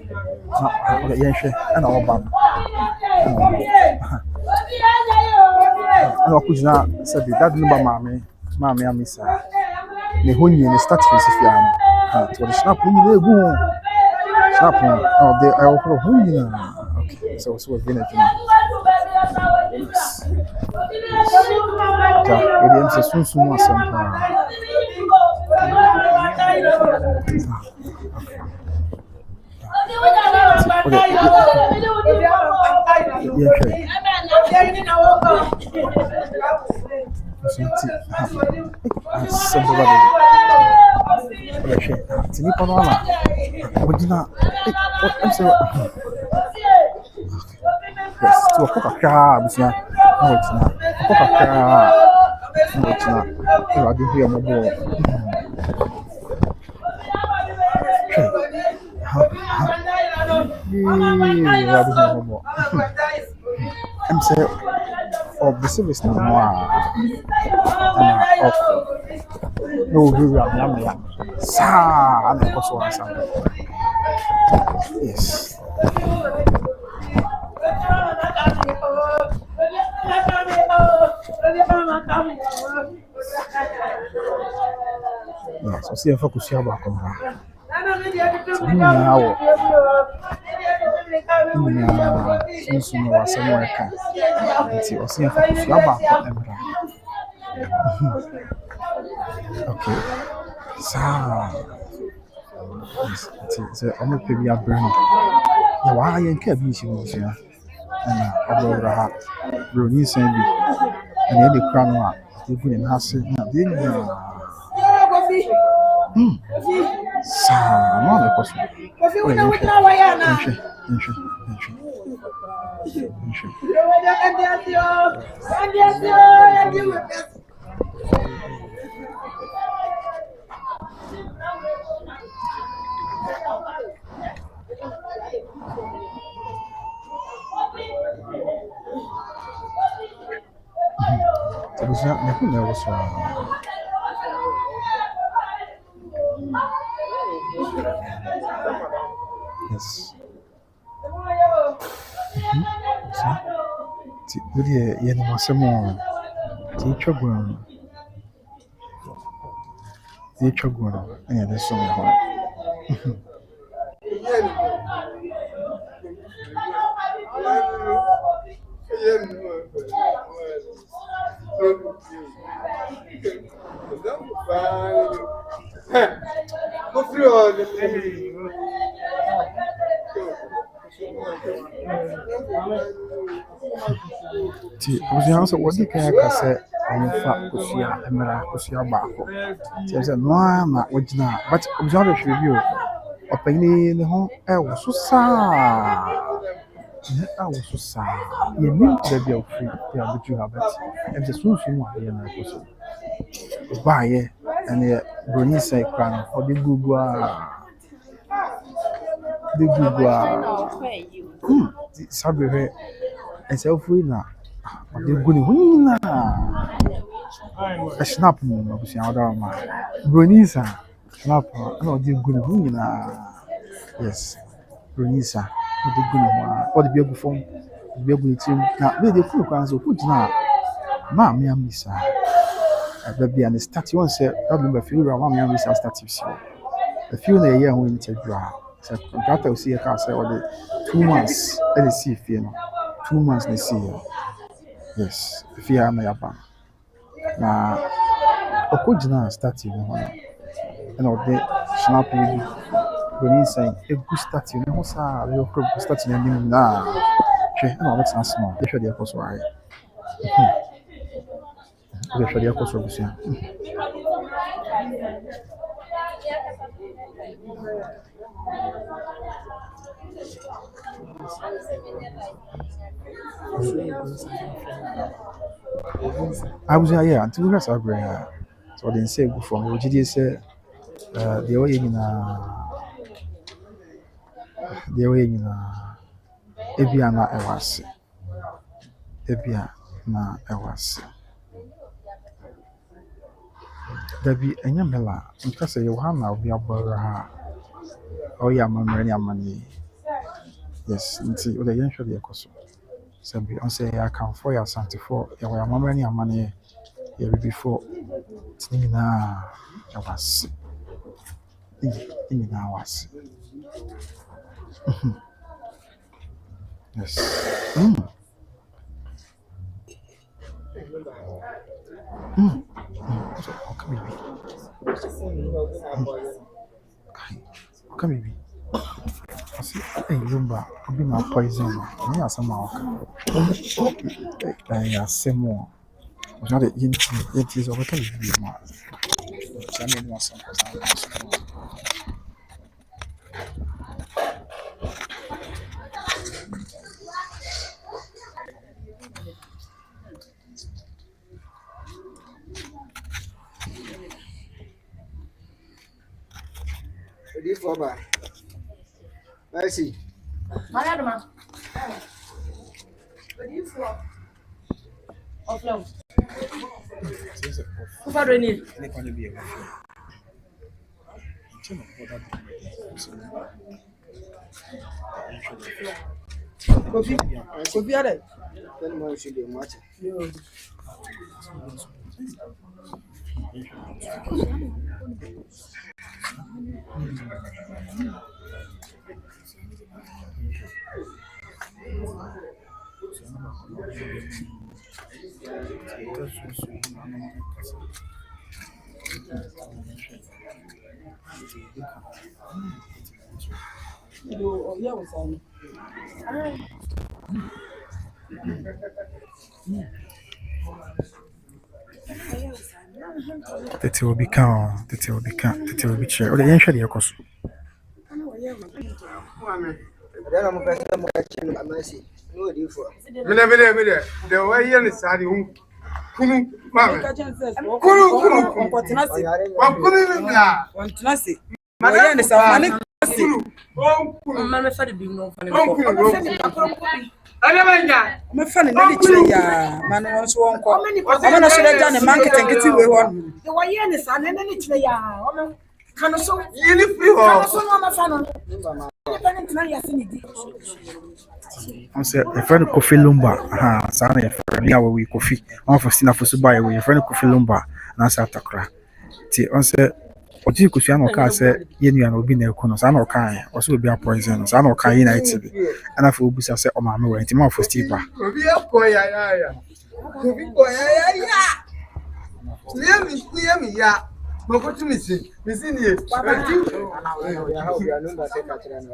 Yes, and all bad. And I could not say that number, mammy, I miss her. The honey and the statue is if you are to the snap, you may go. Snap, oh, they are all honey. Okay, so it's what dinner. It is a soon to a coca crab, it's not. No, it's not. A coca crab. No, it's not. I do hear more. I'm saying, of the service no more. No, we are Sa, and also something. Yes. Yes, I see a focus here back on her. Now, since you know somewhere, I see a focus here back on her. Okay, so it's a only baby at burning. Yeah, why I can't be she was here. And over her, Bruni Sandy, and then the crown one, they put in her sitting up. It was not nothing that was wrong. Yes. Really, you know, some more teacher grown. Teacher grown, and there's so many. I was what the character on fact, Kusia, Emera, Kusia Bako. There's a no, original, but observe review. Opening the home, I was so sad. I was so sad. You mean to be free, yeah, but you have it. And the soon one, buy it, and the Bruni say, crown for the Google. The Google. Sabi and self winner. But the good winner. A snap moon of the other man. Brunisa. Snap, no, the good winner. Yes, Brunisa. Not the good one. What the beautiful form. The beautiful team. Now, where the cook answer put now. Mammy, Missa. baby and start you want say Lumba feel around me and start you. A few na year when you draw. So contractor will see a car say or the 2 months and the see you know 2 months they see you. Yes, if you are my yaba. Na okujina start you know and all the snap you when you say a good start you know sa you could start you na hwe na let's ask more if you dey cause why if you dey cause busia I was yeah until we are going so they say go for me we say the way na ebia na ewase ebia na ewase dabi enya mela nka say Yohana obi abora ha o ya mamre ni amani yes nti o de yen hwe de ekoso sabi on say ya kan for ya Asantehene ya wa mamre ni amani ya before tini na ewase ini na ewase yes so okay baby I see hey Lumba obi na poison me asama oka ya semo o já de yenti so bota bibi ma já me no asama Ready for ba. Merci. Madame. Ready for. Offline. Vous pas donner. n'est pas le bien Kofi ale. Tellement je suis de moitié. Tete will be chair. Or the ancient Yakosu. Then I'm going to make a mercy. No different. Me the way you is sad you kunu mama kunu Kontinasi. wa kunu mi la Kontinasi. Oye ni safani kasi. Mama me fa de bi no fa ne. Ada manja Me fa ne ni kire ya. Man won so won ko. Ama na so da ne market nkiti we hon. The way you is an ni kire ya. O kan so yini free ho kan so no ma fa no. Independent na ya sini di. On say a friend Kofi Lumba, Sana, a friend we Kofi, on Faustina Fosu by a friend Kofi Lumba, and Satakra. On say, what you could see no car say, Yenu and Obin Econos, and Okai, also be a poison, and Okai in TV, and I feel Busa say, oh, mamma, went him off for Steve. Clear me, yeah. No, what to miss it? Miss in here. I hope you are number secretary.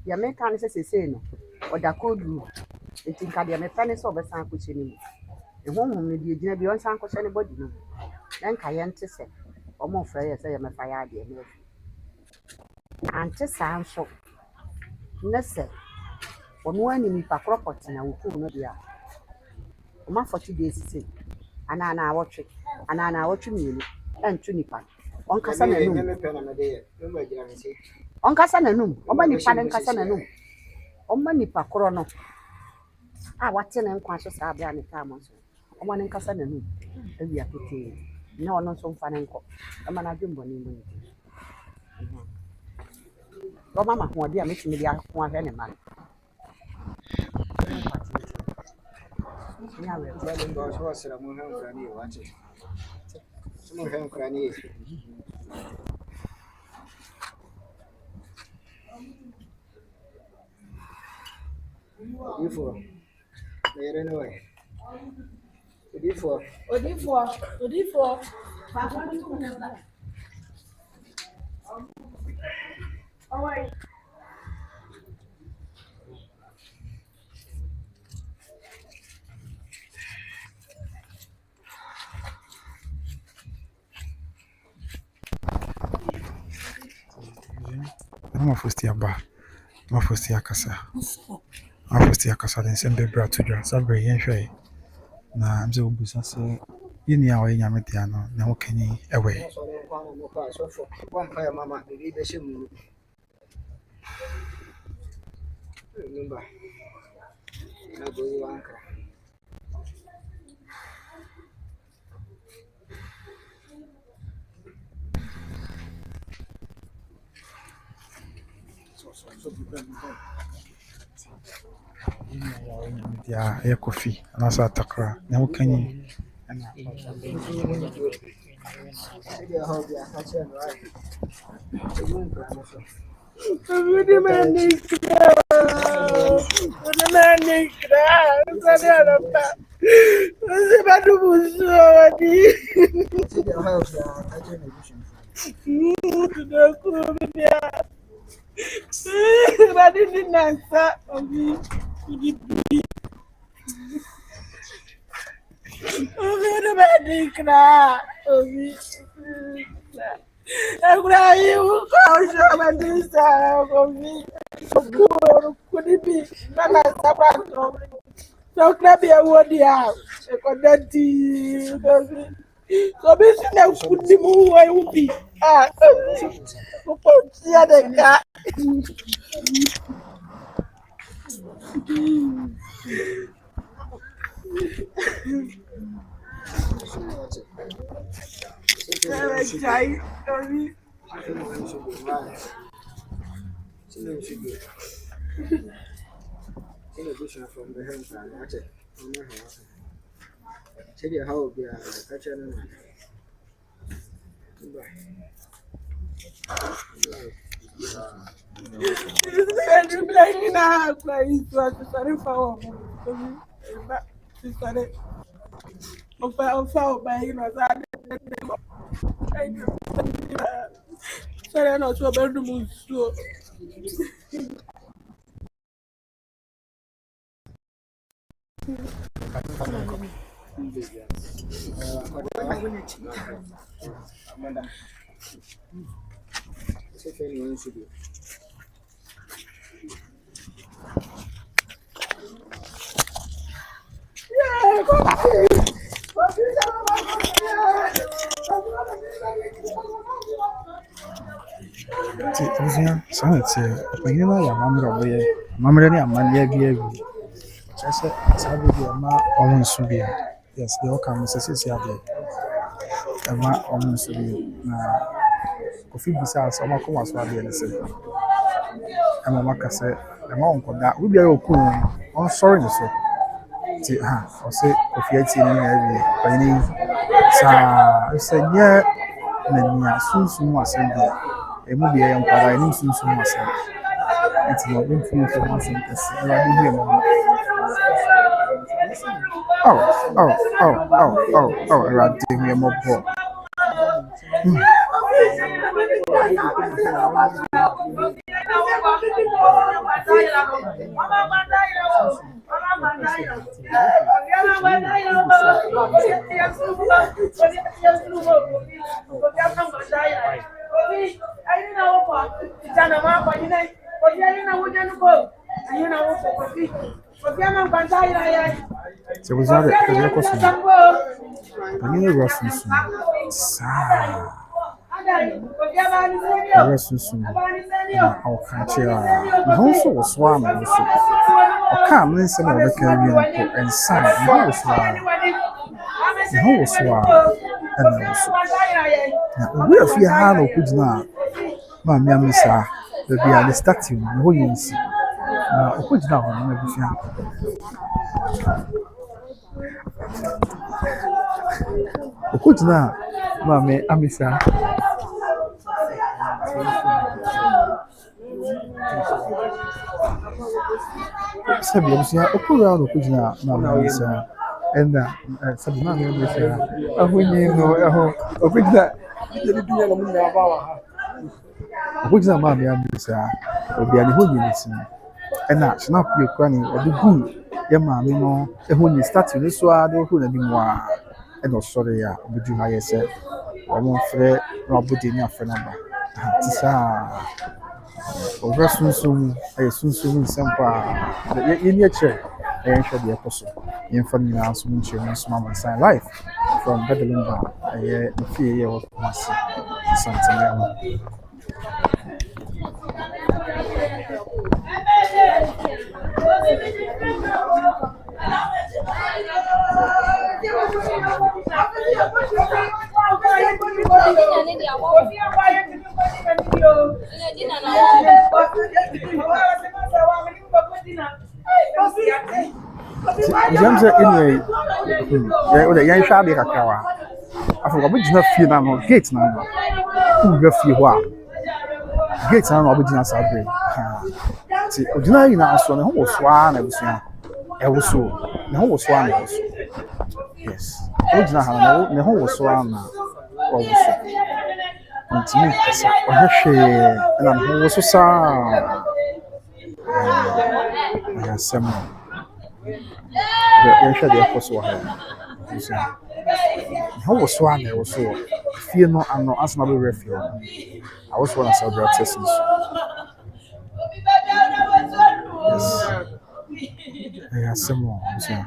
Ya meka ne sese no oda kodu ntinka de meka ne so obesan ko cheni mu ehonhom ne de gina bi onsan ko cheni body no na nka ye nte se omo fra ye se ye mefa ya de ne ante san so ne se onu ani mi pa proport na woku no dia o ma 40 days se ana na awotwe mienu entu nipa onkasa na num onkasa na num oba nipa ne nkasa na num Ọma nipa koro no. A wate ne nkwa so saa bra ne taamo so. Ọma ne nkasa na nu. Ewi akete. Na ono nso mfa ne nkọ. Ọma na dwembo ne mu. Ọma ma ho de a metimi de akọ ahwe ne ma. Ya we. Wale ndo wasira mu han krani wache. Sumu han krani. Odifo. Mere no we. Odifo. Oi. Não fosse aba. Não fosse a caça. Não fosse a caça nem sempre brato já. Sabe bem enxai. Na mze obusa se yini a oyi nyame dia no na wo kani ewe. So le kwa mo pa so fo. Kwa mpa ya mama bibi be shemu. Lumba. Na go wanka. Dia e kofi na sa takra na wo kani na Sedia ho dia ka chen right. Semun pra mo so. Good morning, Sedia ho dia ka chen edition. So busy now couldn't move away would be From the hand plan, watch it. Sedia ho dia ka chen na. Tuzia sanate bagina ya mamra boye mamra ni amanya bi awi chese sabe bi ma omo nsu bi yes they all come sese abi ma omo nsu bi na kofi bisa so ma ko waso abi ne se ama makase ma onko da we bi ayo ku on sorry ni so ti ha o se kofi ati ni na abi pani sa enye na nya sunsun asem bi emu bi yɛ nkwara ɛne sunsun asɛm nti na ɔbɛn funu fún asɛm kɛse ɛwɔ bi ɛmu ɛwurade mi ɛmɔ bɔ sɛ wosare ɛbɛ kɔ so pani ne wura sunsun saa soon. I'll catch you. Also, was one also. Come, listen, I'll carry and sign. The whole swag. And also, we have here had no good now. Mamma Missa, the be the statue, no you see. Put down, maybe. Put now, Mamma Amisa. Sabia, Okura, Okuna, Mamma Amisa, and Sabina, when you know, Okuna, you do Okuna, Mamma Amisa, will be a good and that snap your cranny or the good. Your mammy, no, and when you start to this one, don't put any more. And no, sorry, would you hire yourself? I won't fret, nor put in your friend number. Tisa, or soon, I soon, some part in your chair. I am sure the apostle. In front of me, I'll soon show you small and sign life from Lumba. I hear the fear of Master Asantehene. James anyway, the young shabby Hakawa. I forgot which not fear now, gates now. Who will fear what? Gates are original Sabri. See, ordinary now, so the whole swan, I was so, the whole swan also. Yes, original, the whole swan also. And to me, and I'm also sad. I have some. The apostle. How was one? I was so fear no, I'm not as no refuge. I was one of several tests. Yes, I have some more. Okay.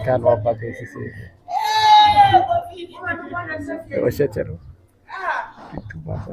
Kan apa ke sisi? Wasiat cero. Itu apa?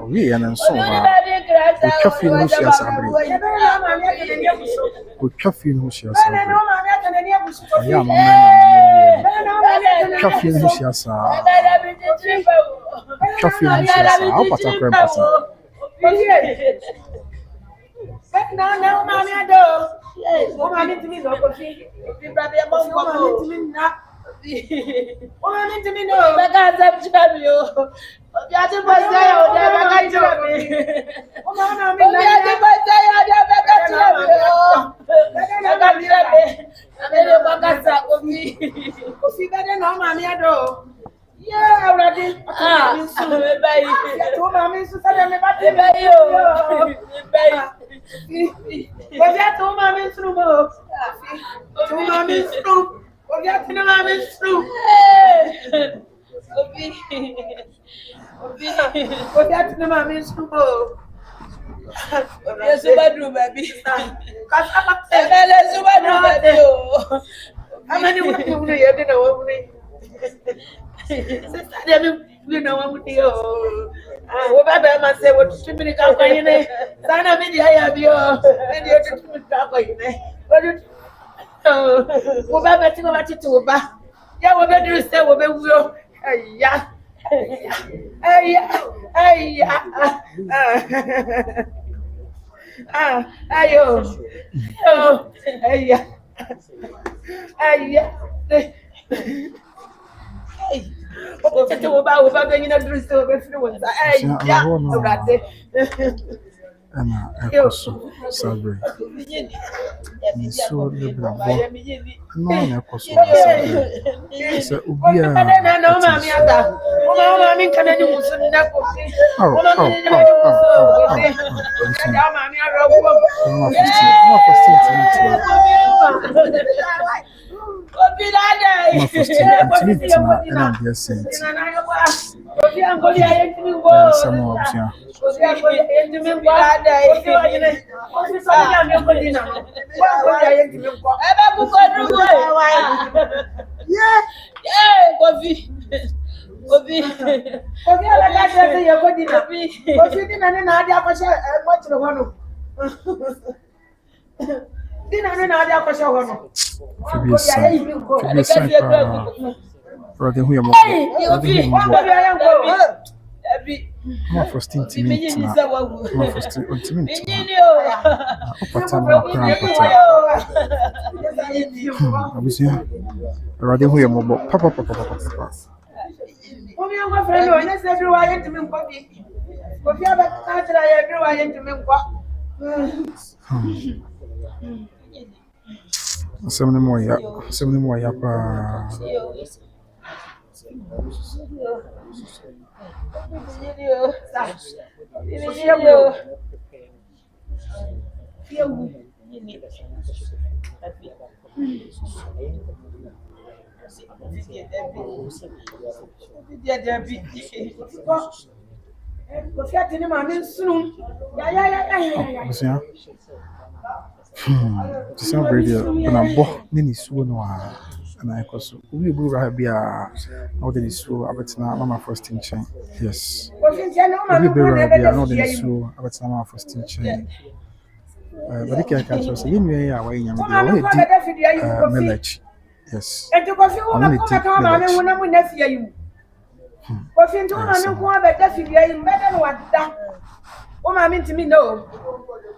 We and so coffee no shares abri. Coffee no shares abri. Yeah, coffee no shares. Coffee no shares. How pata krempata. No, mommy, I do. Yes, mommy to me, no coffee. Mommy to me, not. Mommy to me, no. I can't have you. You have to buy your I yeah, already. How many women do you know? You know what we do. What about my say what to me can go in there? Sana me I have you. And you to me can go in there. What you what about you about to ba? Yeah, what about you say what about you? Yeah. Ayo. Oh, yeah. Tete wo ba bɛnyina duru sɛ wɔbɛfiri wo nsa ɛya awurade ɛna ɛkɔ so sabre nsuo ne brabɔ ɛno na ɛkɔ so sɛ obiara Faustina yes. Yes. And to coffee woman coffee to woman better what that. Oh, I mean to me, no.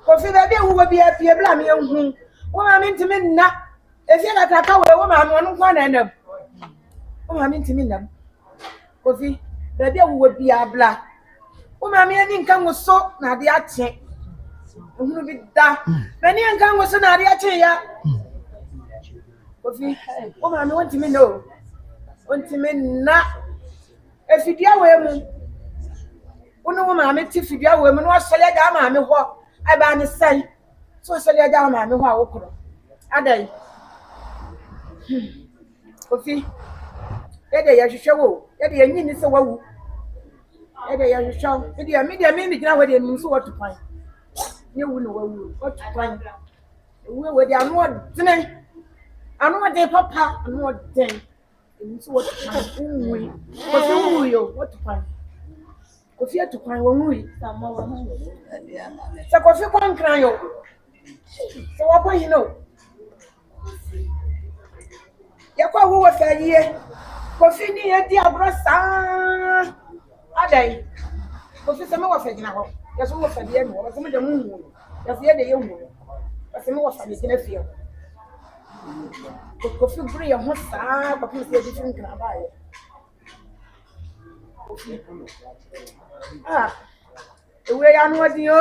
Coffee baby who will be a peer blaming young. Oh, I mean to me, not. If you're like a cow, woman, one and up. Oh, I mean to me, no. Coffee baby who would be a black. Oh, my man income was so not the action. Who be that? Many income was so not the action. Coffee, oh, I want to me know. Want to me not. If you dear women, one woman, I met if you dear women, was selling down my walk. I ban the say, so selling down my walk. Are they? Coffee, Eddie, you show, Eddie, and you so well. Eddie, you show, Eddie, maybe now where they mean so what to find. You will know what to find. We were there more tonight. I know what they papa, I know what they. So what to find? What to find? Coffee to find one way. So coffee can't cry. So what you know? You call who was a year? Coffee near dear brother. Are they? Coffee some of it now. There's some of the end, some of the moon. There's the other young woman. But some of it in a field. Coffee bring a hot star, but you say different can buy it. Ah, the way I know you.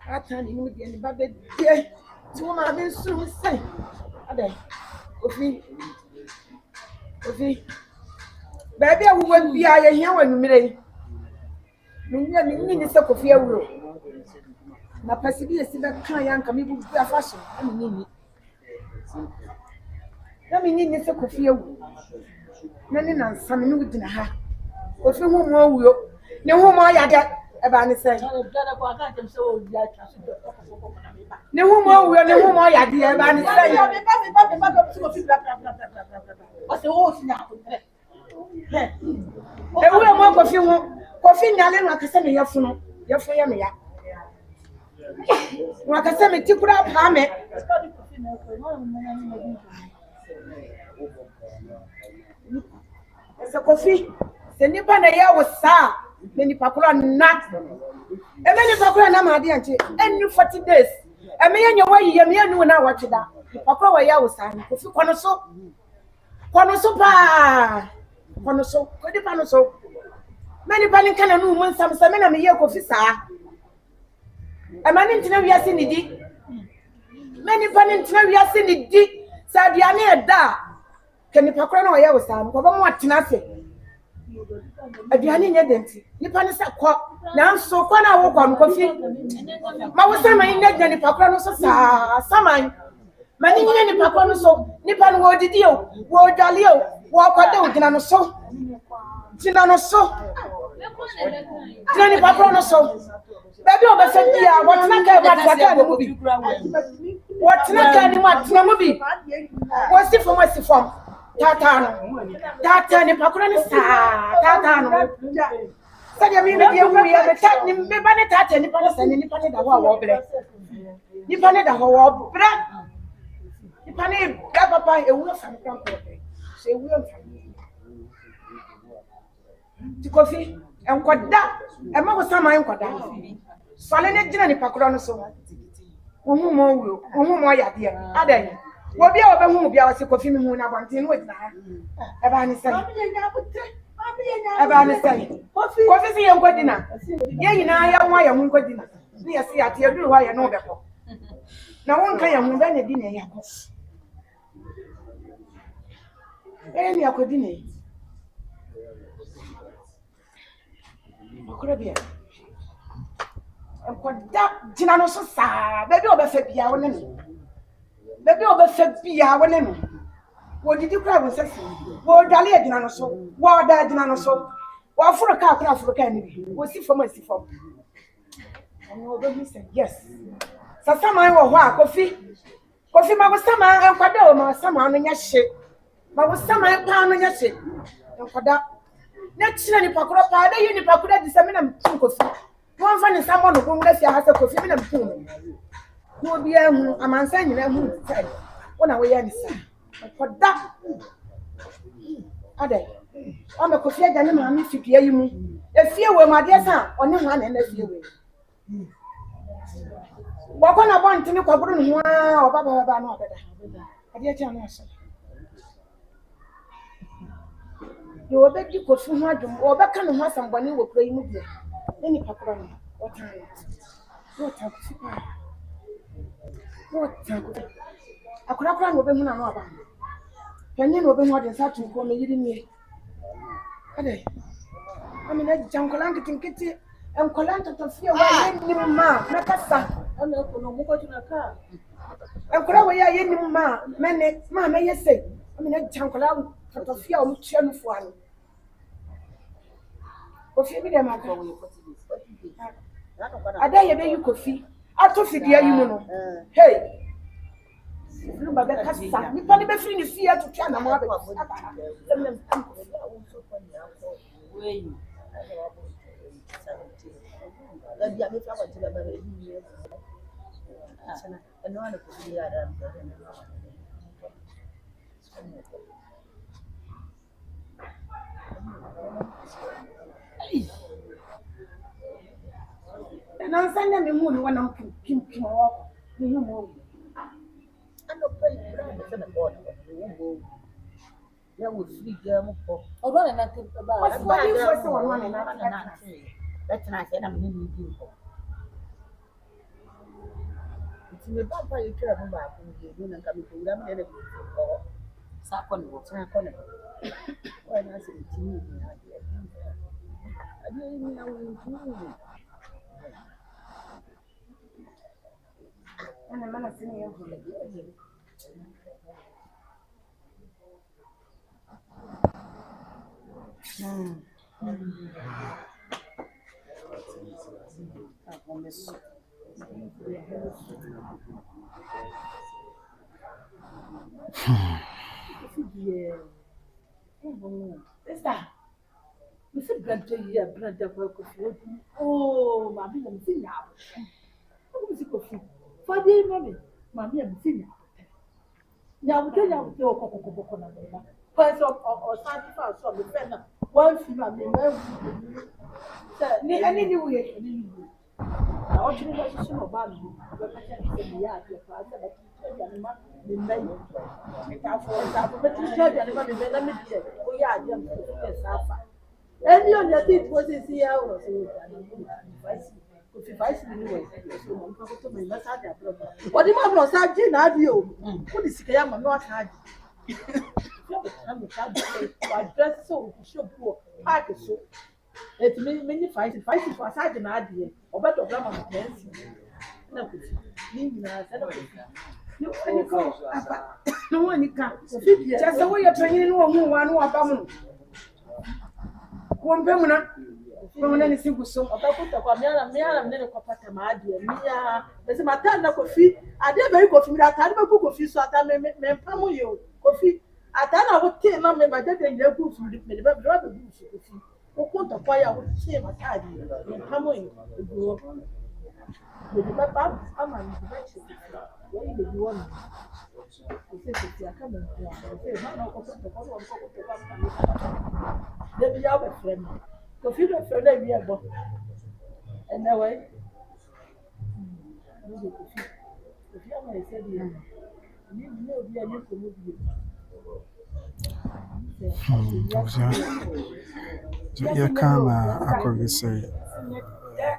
I tell you, with the baby, two my been soon say. Are they? Coffee, baby, I won't be a here when you meet. Meaning, coffee. My passivity is that kind can be a fashion. I mean, let me need to coffee. None and some new dinner. Coffee whom more no whom I got about it. No more will know whom I had about it. What's the horse now? Ewu e mo kofi ho. Kofi nyale no akase me yefo no. Yefo ye me ya. No akase me tikura pa me. Ese kofi. Se nipa na ya wo sa. Me nipa kura na. E me nipa kura na ma de anche. Enu 40 days. E me yenye wa yiye me enu na watweda. Nipa kura wa ya wo sa. Kofi kono so. Kono so pa. Kono so. Kodi pa no so. Many panning can no one some men me ye kofi sa. A man in tina wiase ni di. Many panning tina wiase ni di. Sa dia na da. Ke nipa kura na ye wo sa. Ko ba mo atena se. Aduane nya denti. Nipa ne sa kɔ. Na nso kɔ na wo kɔ no kofi. Ma wo sa man nya denti nipa kura no so sa. Saman. Mani nya nipa kura no so. Nipa no wo didi o. Wo dwale o. Wo akɔde o gina no so. Gina no so. Gina nipa kura no so. Baby o be se bia. Wotena ka ba tsaka no bi. Wotena ka ni ma tena mo bi. Wo si fom. Tata no. Tata ni pakura ni sa. Tata no. Sadia mi me die wu ya me ta ni me ba ne tata ni pa ne sa ni pa ne da ho a wo bre. Ni pa ne da ho wo bre. Ni pa ne da papa e wu fa kan ko bre. Se wu en fa. Ti kofi enkoda e ma wo sama enkoda. Sale ne gina ni pakura no so. Ohu mo wu. Ohu mo ya de. Adan. Wobi a obehu bia wase kofi mi hu na bontin no wetna ha e ba ni sai e ba ni sai kofi si yen kodina ye nyina ya nwa ya hu kodina ni ya si ate eduru ha ya no beko na won kan ya hu be ne di na ya ko ni akodina akora bia enkoda jina no so sa bebi obefa bia wona ni Baby obefa bia wone no. Wo didi kura wo sesi. Wo dwale agina no so. Wo da agina no so. Wo afuro ka ni bi. Wo si fom. And wo be say yes. Sasama wo ho a kofi ma wo sama enkwada o ma sama no nya hye. Ma wo sama pa no nya hye. Enkwada. Na chira ni pakoro pa da yi ni pakoro di sami na mtu kofi. Won fa ni samo no gonga fi ha se kofi mi na mtu. No be hu amansa nyina hu sai wona we ya ni sa koda ade o me kofi agya ne ma mi fipia yi mu efie we ma de sa one ho na na fie we wo ko na bon tini kwaburu no ho a o baba na obeda ade atia na so yo obedi kofi ho adwum o be ka no ho asambone wo kura yi mu bia eni pakoro no wota kofi pa akura no be hu na no aba penye no be hu de sa tu ko me yiri nie ade amina jankolan kitinkiti enkolan totofia wa yenim ma na kasa ana ko no muko tuna ka enkora wa ya yenim ma mene ma me yese amina jankolan totofia o mutue no fo ano kofi bi de ma ko we ada ye be yu kofi ato fidia yi mu no hey Lumba be kasa ni pa ni be firi ni fie atutwa na mo abe we la bia me fa wa tira ba be ni sana eno ana ko dia da na sanda me mu ni wana kim wa ni mo ano pay brand sa na ko ya wo free game ko o do na ke ba ba ni fo se won na that's na se na me ni bi ko ti me ba pa yitra mo ba ko ni na ka mi ko ram de ko sa ko no wa na se ti ni na adi ni na wo ni ana mana sini yangu Sister, we see brother here, brother for coffee. Oh, mommy, I'm seeing now. Who is coffee? For the mommy, mommy, I'm seeing now. Now, we tell you, cocoa. First or something for some defender. One female, me, any new way. I want to know some about you. But I can't say the yard, your father, but you tell your the men. For example, but you tell your mother, let me say, oh, yeah, yes, any on your teeth was this year or so. If I see you, what the man was saying, I do. What is the young man not had? I dress so, show poor, park so. It many fighting for such an idea, or better grammar dance. No, no one can. Just the way you're training one more about one permanent. Permanent single so about me papa my dear. There's a matter coffee. I did very coffee that time I cook coffee so I may pamel you coffee. At that I would tell my dad and your boots with me, but rather boots coffee. Who put the fire would say my dad and pamel you. With my papa, I'm on the direction. Where did you want? Let me have a friend. So if you don't friend, let me have one. And that way, if you have my said, you know, be a new community. You can actually say,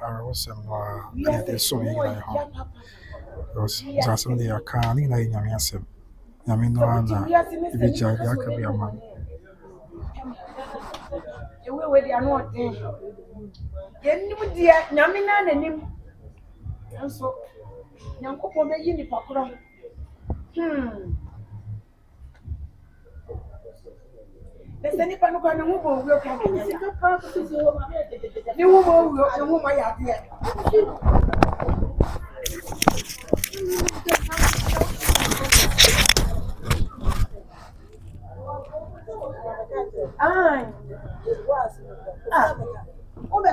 I was so many because that's something I can't in yourself. I mean, no one, if you judge, I can be a man. Ewe they are not there. Yenim dia nyame na nanim. Nso nyankopɔ bɛyi nipa koro. Bese nipa no kwa ne ho bo wuo ka nya. Ni wo bo wuo, ne ho ma ya de.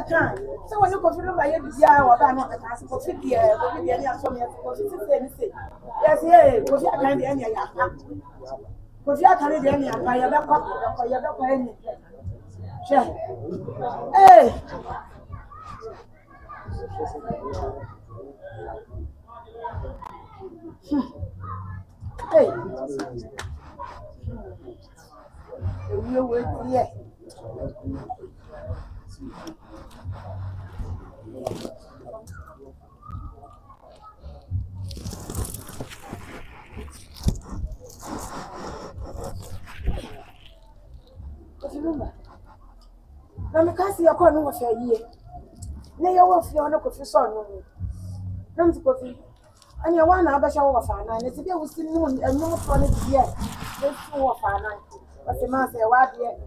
Time. So when you go through my year, or I want to ask for 50 years, or 50 years, so yes, yeah, because I can't be any. Because you can't be any, I have a copy of your doctor. Hey, hey, you will, yeah. Na me kasi ya kwa no fa yie. Na ye wo fi ono ko fi so no. Na me ko fi. Ani wa na abasha wo fa na. Ne ti be wo si no enu fo ne ti ye. Ne ti wo fa na. Wa se ma se wa de.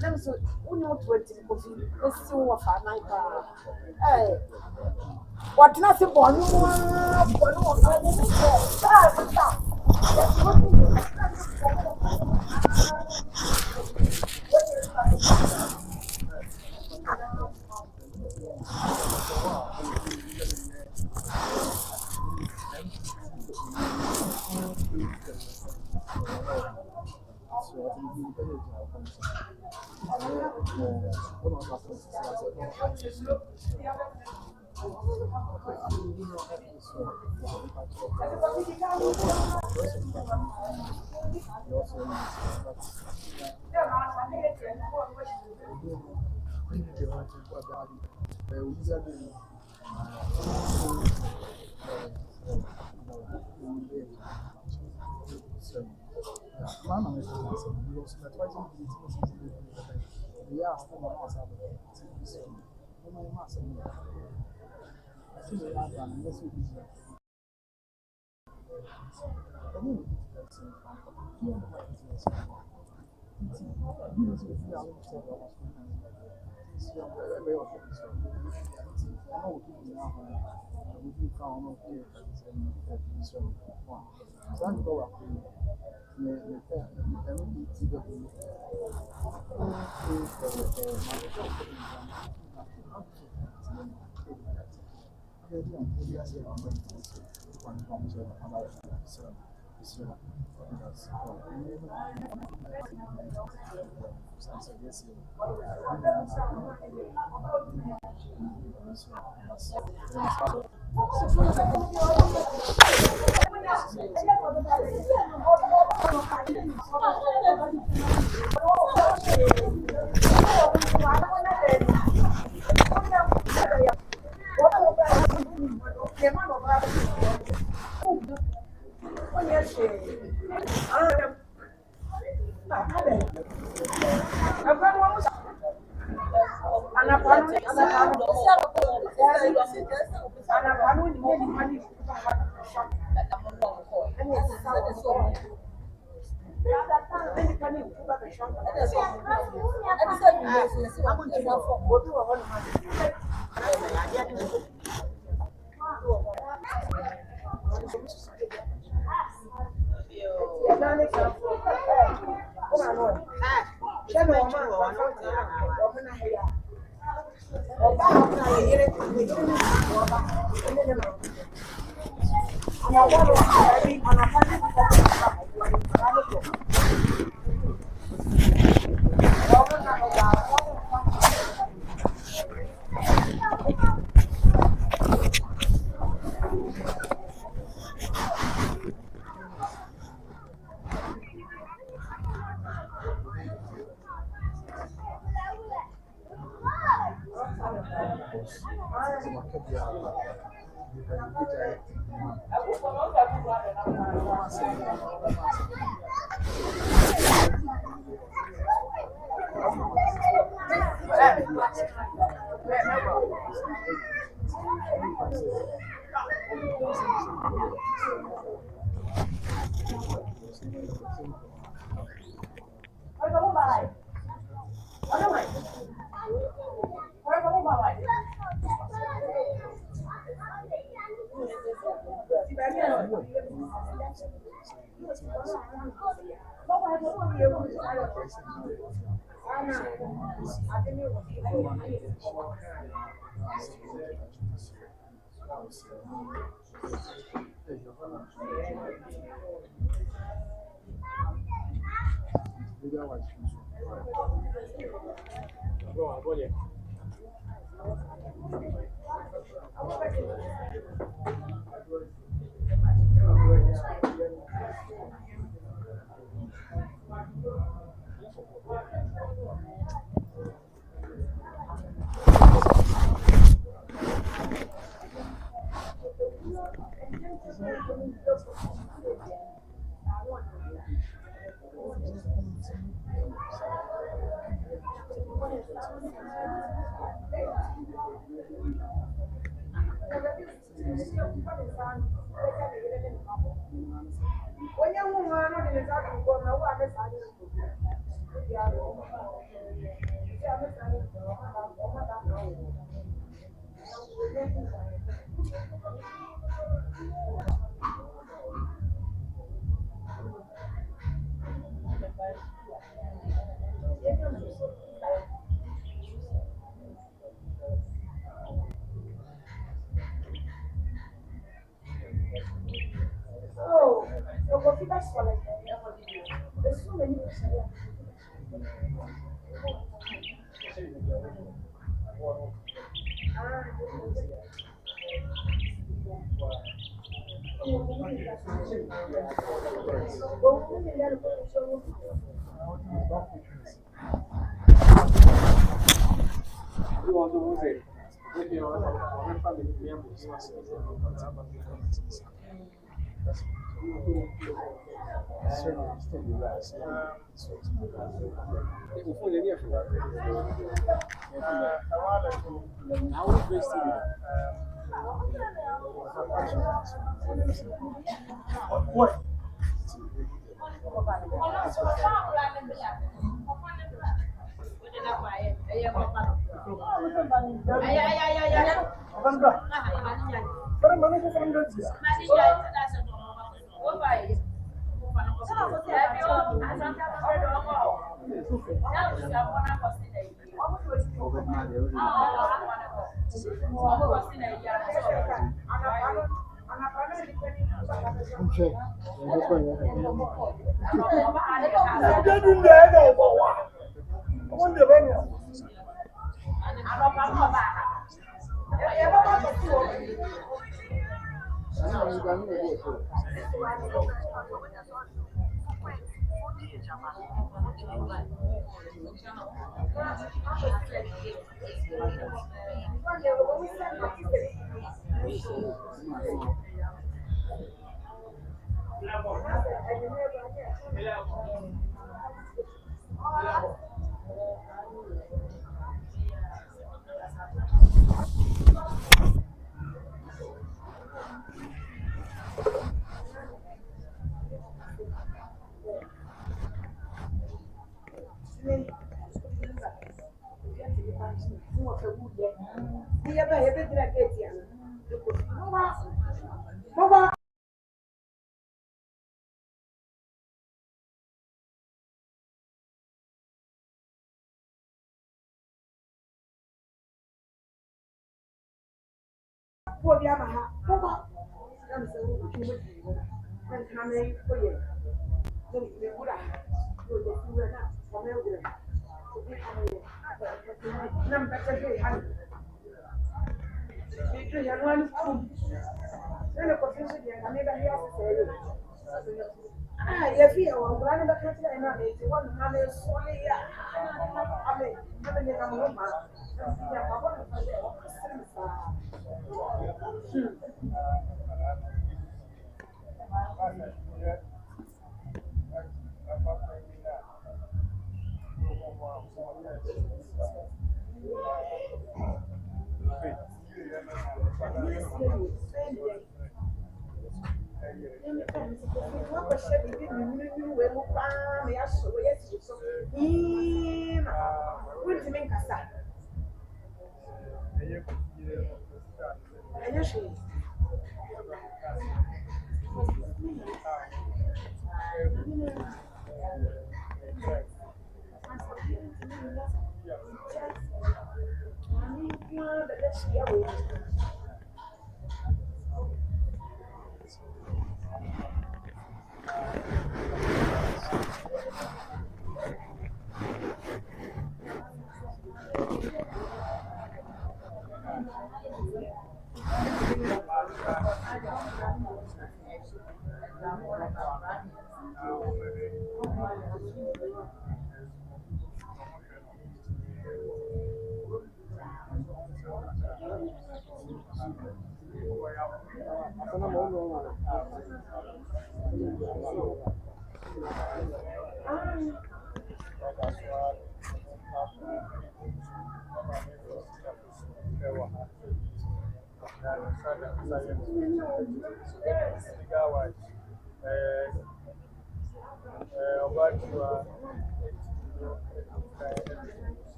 Na me so unu 20 ko fi. Ne si wo fa na pa. Eh. What na se bo no wo fa ne sa.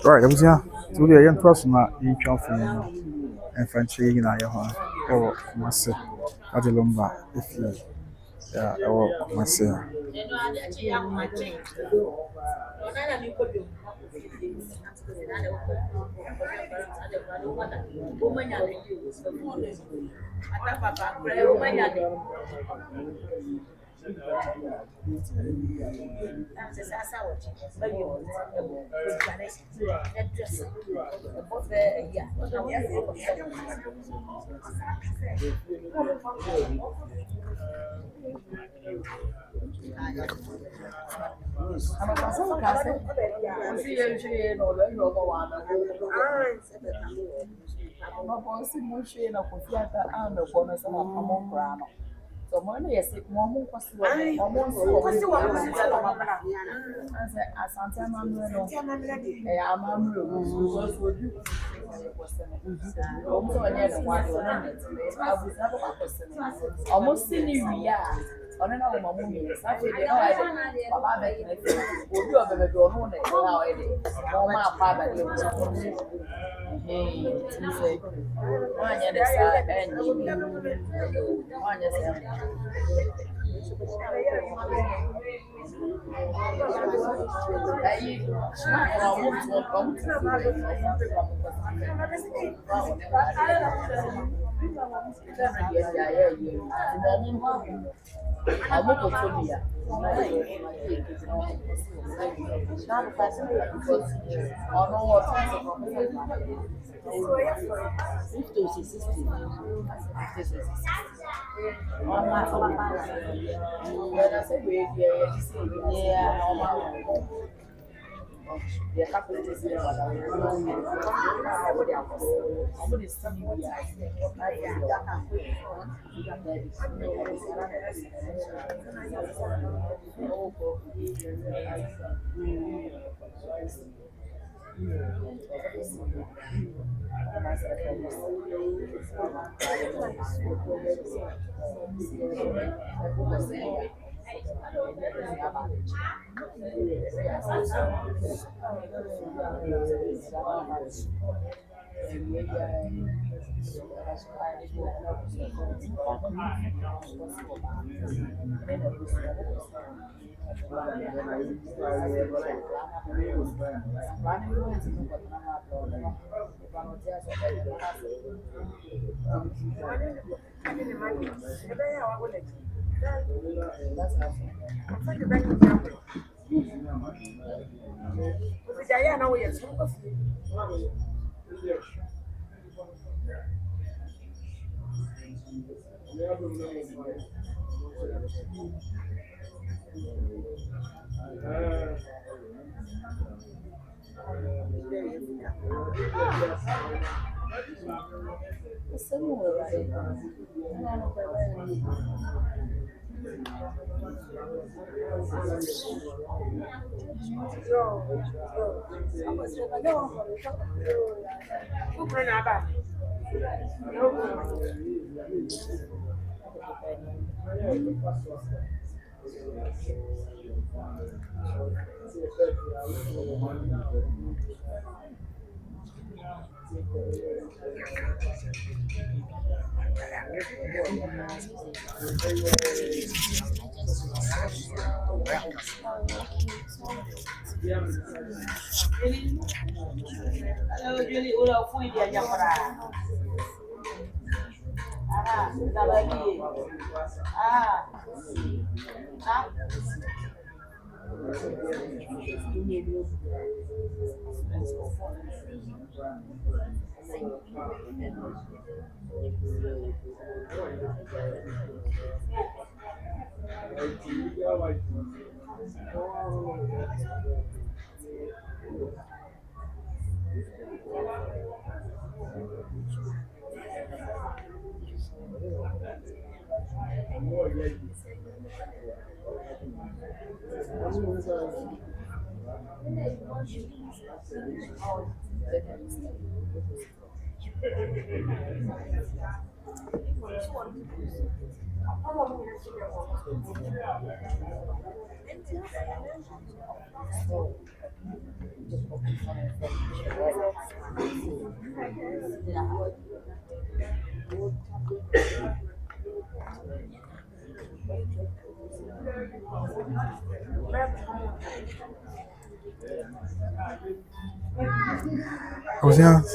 Right, that was yeah. So the young person that you can find and find changing in your home or myself at the Lumba if you yeah or myself. Almost ọ̀nà náà wọ́n mú mi sáfì dé náà wáyé bàbá bẹ́ẹ̀ kì í fi ojú ọ̀bẹ bẹ̀bẹ̀ ọ̀nà òun ẹ̀ka náà wáyé dé wọ́n máa pa àbàdé ọ̀hún tí ń fẹ́ wọ́n á nyẹ dẹ̀ sá ẹ̀yìn wọ́n á nyẹ sẹ́ ẹ̀yí ọmọ tí wọ́n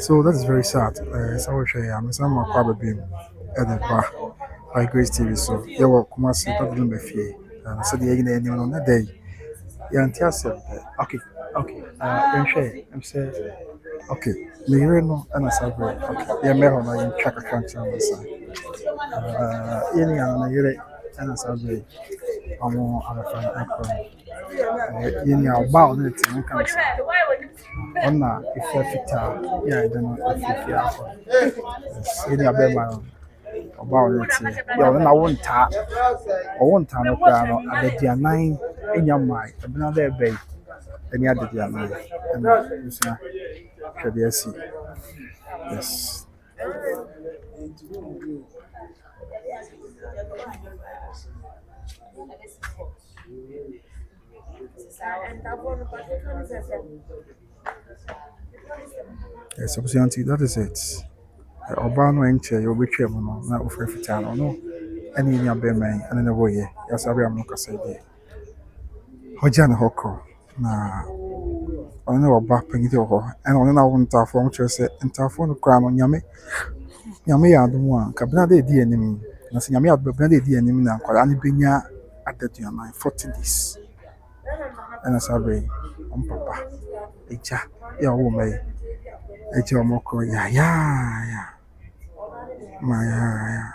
So that is very sad. So I wish I'm some more probably at the bar by Grace TV. So you will come and see that little bit fear. And so the egg on that day. Yeah, and Teärs said, okay, I'm saying, okay, the urino and a sabre, okay, yeah, Meron, I check a country on the side. Any and a sabre, I'm more on a fan. Any about it, and comes on that if you're fit, yeah, I don't know if you're any other man. About it, yeah, when I won't tap, I won't turn up at the dia 9 in your mind, another bay, any other dia 9, and should you see? Yes. Yes, obviously, that is it. Obano enche you'll be travel no na ofre fitano no any nya be man and na boye ya sabe am no kasa de hoja na hoko na ono oba pangide ho and ono na won tafo mo chere se ntafo no kra no nyame Nyame ya adom a kabina de di anim na se nyame adom kabina de di anim na kwara ne benya adaduanan 40 days ana sabe papa eja ya wo mai eja omoko ya ma ya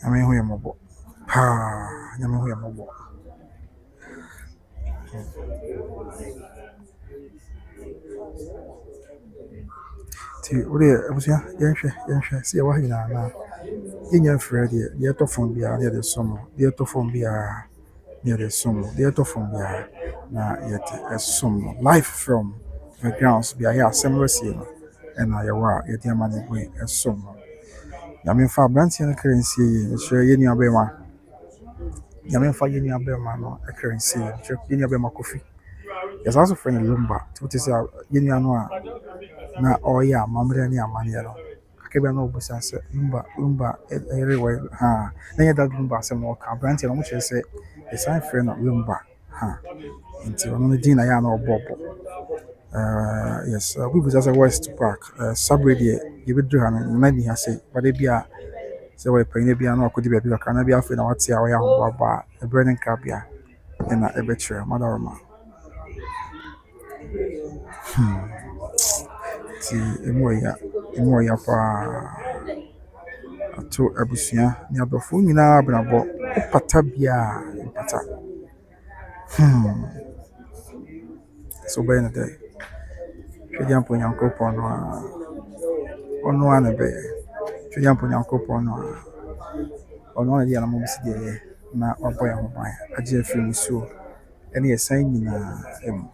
Nyame hu ya mobo nyame hu ya mobo ti ore abusia yenhwe se ya wa hina na yenya frɛ de to phone bia na de somo de to phone bia na de somo de to phone bia na yete somo live from the grounds bia ya semresi no na ya wa yete amane boy somo nyame fa brantie na currency ye hwɛ ye nua bema nyame fa ye nua bema no currency hwɛ ye nua bema kofi yes also friend Lumba to say ye nua no a na oya mamre ni amane no akebe na obusa se Lumba everywhere na ye that Lumba se mo ka brantie no mo hwɛ se the sign friend of Lumba nti ono no din na ya na obobo yes we was as a west tupac subredi you be do han na ni ase but e bia se we pay bia na akodi bia ka na bia afi na wate a we ahwa ba e branding crabia na e be chere madaroma ti emo ya pa ato abusia ni adofo nyina abrabo pata bia pata so by na day Chedi ampo nyankopon no ono ana be chedi ampo nyankopon no ono na dia na mo bisi de na obo ya ho ban age afiri musuo ene yesan nyina em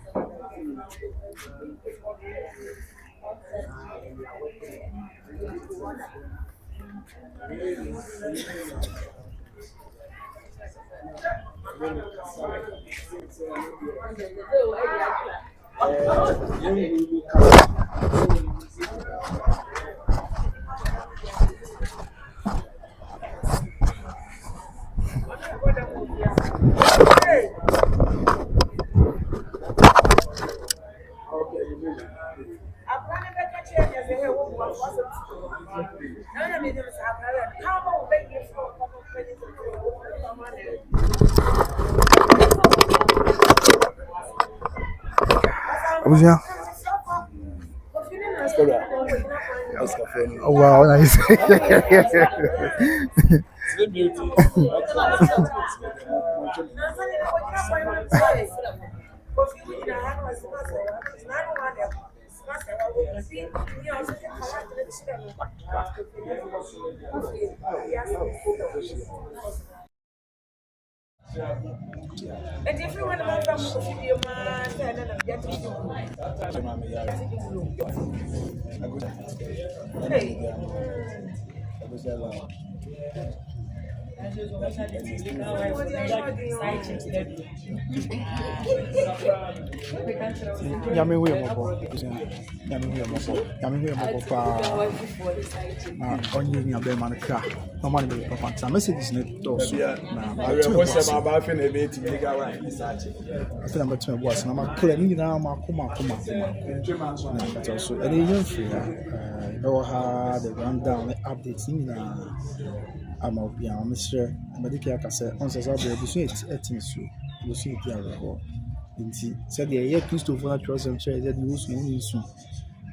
Abuja. Oh wow, nice. And if you want to come to video, man, then I'm getting you. Yami we mo pa na onye ni abe man kra no man be papa ta message ni to so na ba fe na be ti mi ga wa ni sa che after na to boss na ma kra ni na ma koma so and you free no ha the rundown updates ni na ama obia Myster medical akase on se sabe busu etinsu busu iti awo nti se de ye Christopher Trust chere de usu ni nsu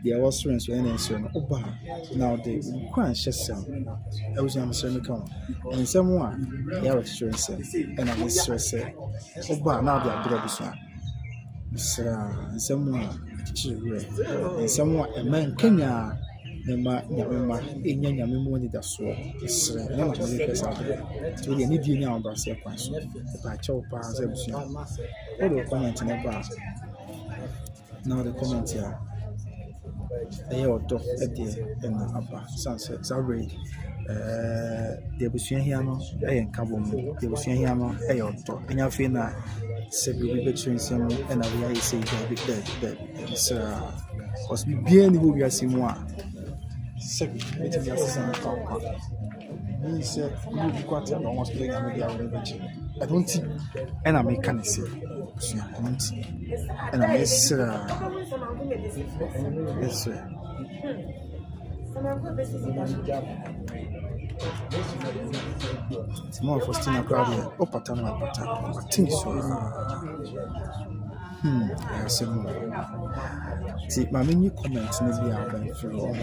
de was friends when enso no oba now the kwan hyesem e was am se me kan ensem a ya wa chere se e na Myster se oba now the abro busu sra ensem a chere ensem a man Kenya nema nyamema enya nyamema ni da so isre na ma mo le pesa to ye ni di nya amba se kwan so ba cha opa za busu o do comment na ba now the comment here they odo e de na aba sunset sorry de busu hia no e nkabo mu de busu hia no e odo enya fe na se bi be train sem e na we are say big dead isra was bien ni bo bi asimu a Sebi, meeting the assistant. He said, you got to almost playing a media religion. I don't think, and I make an essay. I don't think, and I miss yes, it's more Faustina crowd. Oh, pattern, I think so. See, my many comments maybe I've been through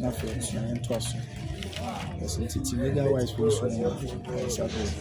nothing to us. Yes, it's media wise for so many exercise.